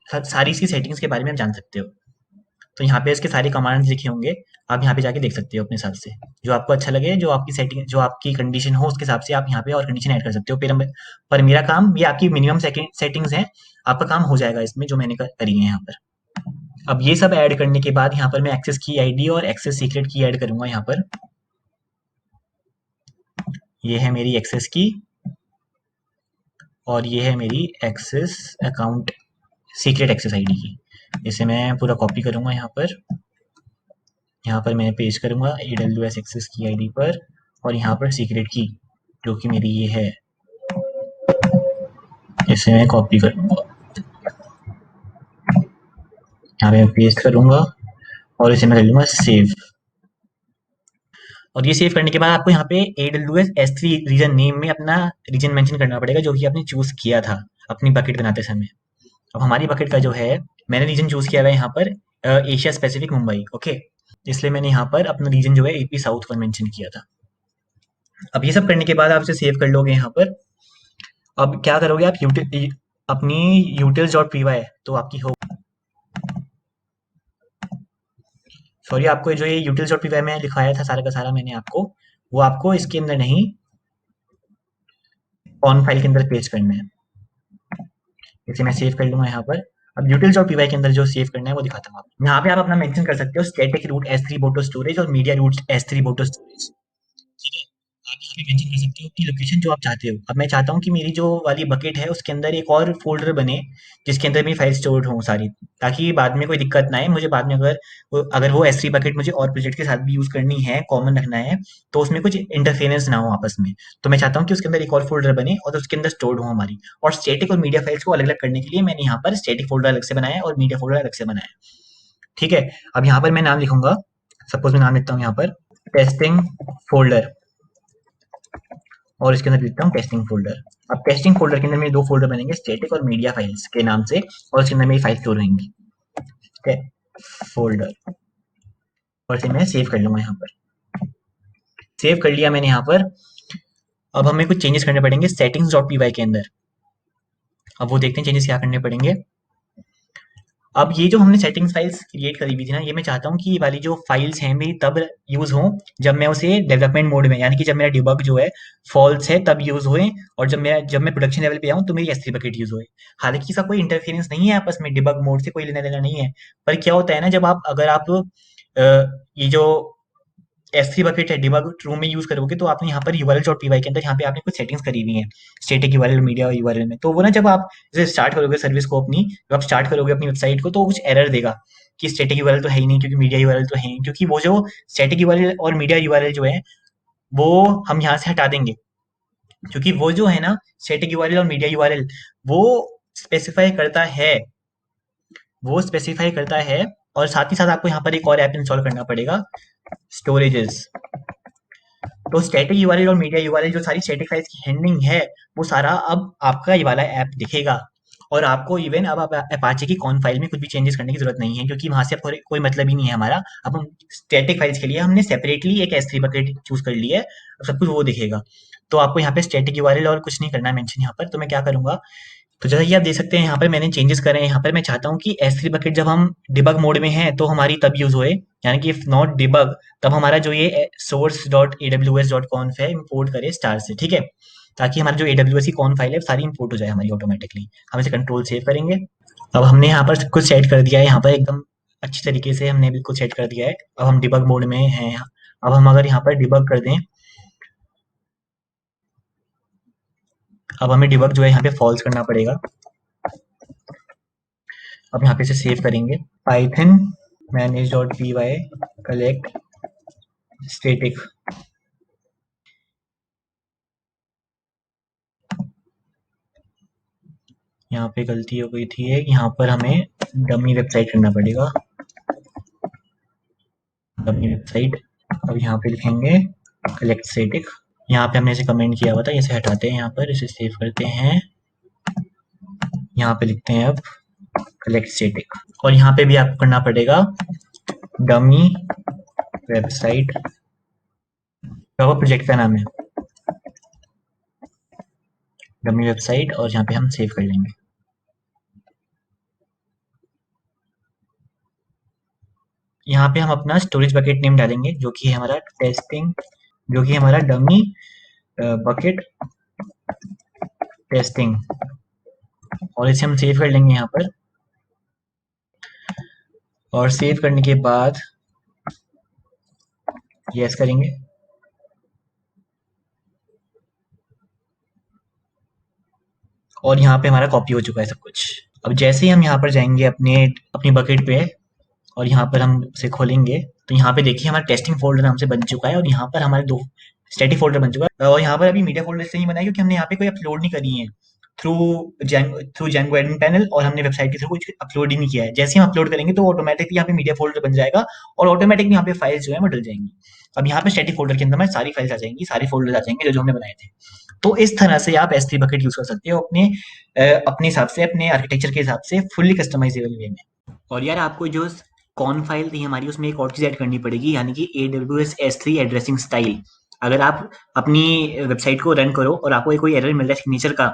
सारी इसकी सेटिंग्स के बारे में आप जान सकते हो। तो यहाँ पे इसके सारे कमांड्स लिखे होंगे, आप यहाँ पे जाके देख सकते हो अपने हिसाब से। जो आपको अच्छा लगे, जो आपकी सेटिंग, जो आपकी कंडीशन हो, उसके हिसाब से आप यहाँ पे और कंडीशन ऐड कर सकते हो। पर मेरा काम, ये आपकी मिनिमम सेटिंग्स हैं, आपका काम हो जाएगा इसमें जो मैंने करी है यहाँ पर। अब ये सब ऐड करने के बाद यहाँ पर मैं एक्सेस की आईडी और एक्सेस सीक्रेट की ऐड करूंगा। यहाँ पर ये है मेरी एक्सेस की और ये है मेरी access account secret access ID की। इसे मैं पूरा कॉपी करूंगा यहाँ पर मैं पेस्ट करूंगा AWS एक्सेस की आईडी पर, और यहाँ पर सीक्रेट की जो कि मेरी ये है, इसे मैं कॉपी करूंगा, यहाँ पे मैं पेस्ट करूंगा और इसे मैं कर लूंगा सेव। और ये सेव करने के बाद आपको यहाँ पे AWS S3 रीजन नेम में अपना रीजन मेंशन करना पड़ेगा, जो कि आपने चूज किया था अपनी बकेट बनाते समय। अब हमारी बकेट का जो है, मैंने रीजन चूज किया हुआ है यहाँ पर एशिया स्पेसिफिक मुंबई, ओके। इसलिए मैंने यहाँ पर अपना रीजन जो है AP साउथ पर मेंशन किया था। अब ये सब करने के बाद आप इसे सेव कर लोगे यहाँ पर। अब क्या करोगे आप, अपनी utils.py तो आपकी हो, सॉरी, आपको जो ये utils.py में लिखाया था सारा का सारा मैंने आपको, वो आपको इसके अंदर नहीं, ऑन फाइल के अंदर पेस्ट करना है। इसे मैं सेव कर लूंगा यहाँ पर। अब utils.py के अंदर जो सेव करना है वो दिखाता हूँ आपको। यहाँ पे आप अपना मेंशन कर सकते हो स्टैटिक रूट S3 बोटो स्टोरेज और मीडिया रूट S3 बोटो स्टोरेज, ठीक है। आप यहाँ पे मेंशन कर सकते हो कि लोकेशन जो आप चाहते हो। अब मैं चाहता हूँ कि मेरी जो वाली बकेट है उसके अंदर एक और फ़ोल्डर बने, जिसके अंदर मेरी फाइल स्टोर्ड हों सारी, ताकि बाद में कोई दिक्कत ना आए मुझे। बाद में अगर वो S3 बकेट मुझे और प्रोजेक्ट के साथ भी यूज़ करनी है, कॉमन रखना है, तो उसमें कुछ इंटरफेरेंस ना हो आपस में। तो मैं चाहता हूँ कि उसके अंदर एक और फ़ोल्डर बने और उसके अंदर स्टोर्ड हो हमारी। और स्टैटिक और मीडिया फाइल्स को अलग-अलग करने के लिए मैंने यहाँ पर स्टैटिक फ़ोल्डर अलग से बनाया है और मीडिया फ़ोल्डर अलग से बनाया है। ठीक है? अब यहाँ पर मैं नाम लिखूँगा, सपोज़ मैं नाम लिखता हूँ यहाँ पर टेस्टिंग फ़ोल्डर, और इसके अंदर लिखता हूँ टेस्टिंग फ़ोल्डर। अब टेस्टिंग फ़ोल्डर के अंदर मेरे 2 फ़ोल्डर बनेंगे, स्टैटिक और मीडिया फाइल्स के नाम से, और उसके अंदर मेरी फाइल स्टोर रहेंगी। ठीक है? फ़ोल्डर, और इसे मैं सेव कर लूँगा यहाँ पर। सेव कर लिया मैंने यहाँ पर। अब हमें कुछ चेंजेस करने पड़ेंगे settings.py के अंदर। अब वो देखते हैं चेंजेस क्या करने पड़ेंगे। अब ये जो हमने सेटिंग्स फाइल्स क्रिएट करी हुई थी ना, ये मैं चाहता हूँ कि ये वाली जो फाइल्स हैं मेरी तब यूज़ हों जब मैं उसे डेवलपमेंट मोड में, यानी कि जब मेरा डिबग जो है फॉल्स है तब यूज़ होए, और जब मैं प्रोडक्शन लेवल पे आऊँ तो मेरी S3 बकेट यूज़ होए। हालाँकि इसका कोई इंटरफेरेंस नहीं है आपस में, डिबग मोड से कोई लेना-देना नहीं है। पर क्या होता है ना, जब आप अगर आप ये जो S3 बकेट है डिबग रूम में यूज़ करोगे, तो आपने यहाँ पर urls.py के अंदर यहाँ पे आपने कुछ सेटिंग्स करी हुई हैं, स्टैटिक यूआरएल, मीडिया यूआरएल में। तो वो ना जब आप इसे स्टार्ट करोगे सर्विस को अपनी, जब आप स्टार्ट करोगे अपनी वेबसाइट को, तो कुछ एरर देगा कि स्टैटिक यूआरएल तो है ही नहीं, क्योंकि मीडिया यूआरएल तो है ही, क्योंकि वो जो स्टैटिक यूआरएल और मीडिया यूआरएल जो है, वो हम यहाँ से हटा देंगे। क्योंकि वो जो है ना, स्टैटिक यूआरएल और मीडिया यूआरएल, वो स्पेसिफाई करता है वो स्पेसिफाई करता है। और साथ ही साथ आपको यहाँ पर एक और ऐप इंस्टॉल करना पड़ेगा, स्टोरेजेस। तो स्टैटिक यूआरएल और मीडिया यूआरएल जो सारी स्टैटिक फाइल्स की हैंडलिंग है, वो सारा अब आपका ये वाला ऐप दिखेगा। और आपको इवन अब आप अपाचे की कॉन फाइल में कुछ भी चेंजेस करने की जरूरत नहीं है, क्योंकि वहां से अब कोई मतलब ही नहीं है हमारा। अब हम स्टैटिक फाइल्स के लिए हमने सेपरेटली एक S3 बकेट चूज कर ली है, अब सब कुछ वो दिखेगा। तो आपको यहाँ पे स्टैटिक यूआरएल और कुछ नहीं करना है मेंशन यहाँ पर। तो मैं क्या करूंगा, तो जैसा कि आप देख सकते हैं यहाँ पर मैंने चेंजेस करे हैं। यहाँ पर मैं चाहता हूँ कि S3 बकेट जब हम डिबग मोड में हैं तो हमारी तब यूज होए, यानी कि इफ नॉट डिबग, तब हमारा जो ये source.aws.conf है इंपोर्ट करे स्टार से। ठीक है? ताकि हमारी जो AWS की कॉन फाइल है सारी इंपोर्ट हो जाए हमारी ऑटोमेटिकली। हम इसे कंट्रोल सेव करेंगे। अब हमने यहाँ पर सब कुछ सेट कर दिया है, यहाँ पर एकदम अच्छी तरीके से हमने बिल्कुल सेट कर दिया है। अब हम डिबग मोड में हैं यहाँ। अब हम अगर यहाँ पर डिबग कर दें, अब हमें डिबग जो है यहाँ पे फॉल्स करना पड़ेगा। अब यहाँ पे इसे सेव करेंगे, पाइथन manage.py collect static। यहाँ पे गलती हो गई थी, यहाँ पर हमें डमी वेबसाइट करना पड़ेगा, डमी वेबसाइट। अब यहाँ पे लिखेंगे कलेक्ट स्टेटिक। यहाँ पे हमने इसे कमेंट किया हुआ था, इसे हटाते हैं, यहाँ पर इसे सेव करते हैं। यहाँ पे लिखते हैं अब कलेक्ट स्टेटिक, और यहाँ पे भी आपको करना पड़ेगा डमी वेबसाइट, प्रोजेक्ट का नाम है डमी वेबसाइट, और यहाँ पे हम सेव कर लेंगे। यहाँ पे हम अपना स्टोरेज बकेट नेम डालेंगे, जो कि है हमारा टेस्टिंग, जो कि हमारा डमी बकेट टेस्टिंग, और इसे हम सेव कर लेंगे यहाँ पर। और सेव करने के बाद यस करेंगे। और यहाँ पे हमारा कॉपी हो चुका है सब कुछ। अब जैसे ही हम यहाँ पर जाएंगे अपने अपनी बकेट पे, और यहाँ पर हम उसे खोलेंगे, तो यहाँ पे देखिए हमारा टेस्टिंग फोल्डर हमसे बन चुका है, और यहाँ पर हमारे 2 स्टैटिक फोल्डर बन चुका है। और यहाँ पर अभी मीडिया फोल्डर इसलिए नहीं बनाया क्योंकि हमने यहाँ पे कोई अपलोड नहीं करी है थ्रू Django एडमिन पैनल, और हमने वेबसाइट के थ्रू कुछ अपलोड ही नहीं किया है। जैसे ही हम अपलोड करेंगे तो ऑटोमेटिकली यहाँ पे मीडिया फोल्डर बन जाएगा, और ऑटोमेटिकली यहाँ पे फाइल्स जो है वो डल जाएंगी। अब यहाँ पे स्टैटिक फोल्डर के अंदर हमारी सारी फाइल्स आ जाएंगी, सारे फोल्डर आ जाएंगे जो हमने बनाए थे। तो इस तरह से आप S3 बकेट यूज कर सकते हो अपने हिसाब से, अपने आर्किटेक्चर के हिसाब से, फुल्ली कस्टमाइजेबल वे में। और यार आपको जो कॉन फाइल थी हमारी, उसमें एक और चीज ऐड करनी पड़ेगी, यानी कि AWS S3 एड्रेसिंग स्टाइल। अगर आप अपनी वेबसाइट को रन करो और आपको कोई एरर मिल रहा है सिग्नेचर का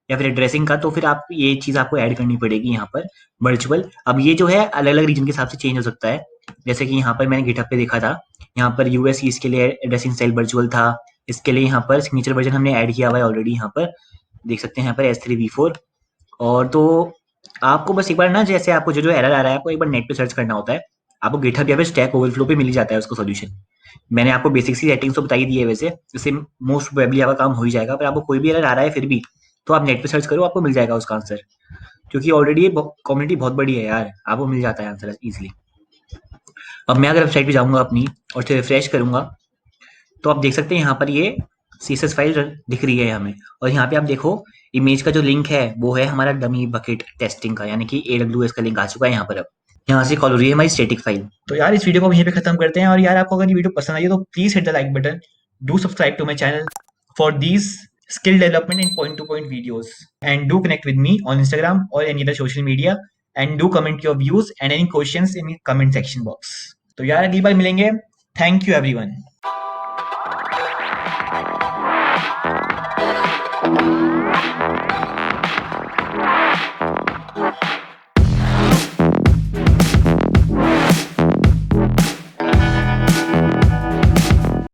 या फिर एड्रेसिंग का, तो फिर आप ये चीज आपको ऐड करनी पड़ेगी यहाँ पर, वर्चुअल। अब ये जो है अलग अलग रीजन के हिसाब से चेंज हो सकता है। जैसे कि यहाँ पर मैंने गिटहब पे देखा था, यहाँ पर यूएस ईस्ट के लिए एड्रेसिंग स्टाइल वर्चुअल था, इसके लिए यहाँ पर सिग्नेचर वर्जन हमने ऐड किया हुआ है ऑलरेडी। यहाँ पर देख सकते हैं यहाँ पर S3V4। और तो आपको बस एक बार ना, जैसे आपको जो जो एरर आ रहा है, आपको एक बार नेट पे सर्च करना होता है। आपको गिटहब या फिर स्टैक ओवरफ्लो पे मिल ही जाता है उसको सॉल्यूशन। मैंने आपको बेसिक सी सेटिंग्स तो बताई दी है वैसे, इससे मोस्ट प्रोबेबली आपका काम हो ही जाएगा, पर आपको कोई भी एरर आ रहा है फिर भी तो आप नेट पे सर्च करो, आपको मिल जाएगा उसका आंसर, क्योंकि ऑलरेडी ये कम्युनिटी बहुत बड़ी है यार, आपको मिल जाता है आंसर इजीली। अब मैं अगर वेबसाइट पे जाऊंगा अपनी और फिर रिफ्रेश करूंगा, तो आप देख सकते हैं यहाँ पर ये CSS फाइल दिख रही है हमें, और यहाँ पे आप देखो इमेज का जो लिंक है वो है हमारा डमी बकेट टेस्टिंग का, यानी कि AWS का लिंक आ चुका है यहाँ पर। अब यहाँ से कॉल हो रही है हमारी स्टैटिक फाइल। तो यार इस वीडियो को यहीं पे खत्म करते हैं, और यार आपको अगर ये वीडियो पसंद आई है तो please hit the like button, do subscribe to my channel for these skill development in point to point videos, and do connect with me on Instagram or any other social media, and do comment your views and any questions in the comment section box. तो यार अगली बार मिलेंगे। Thank you everyone.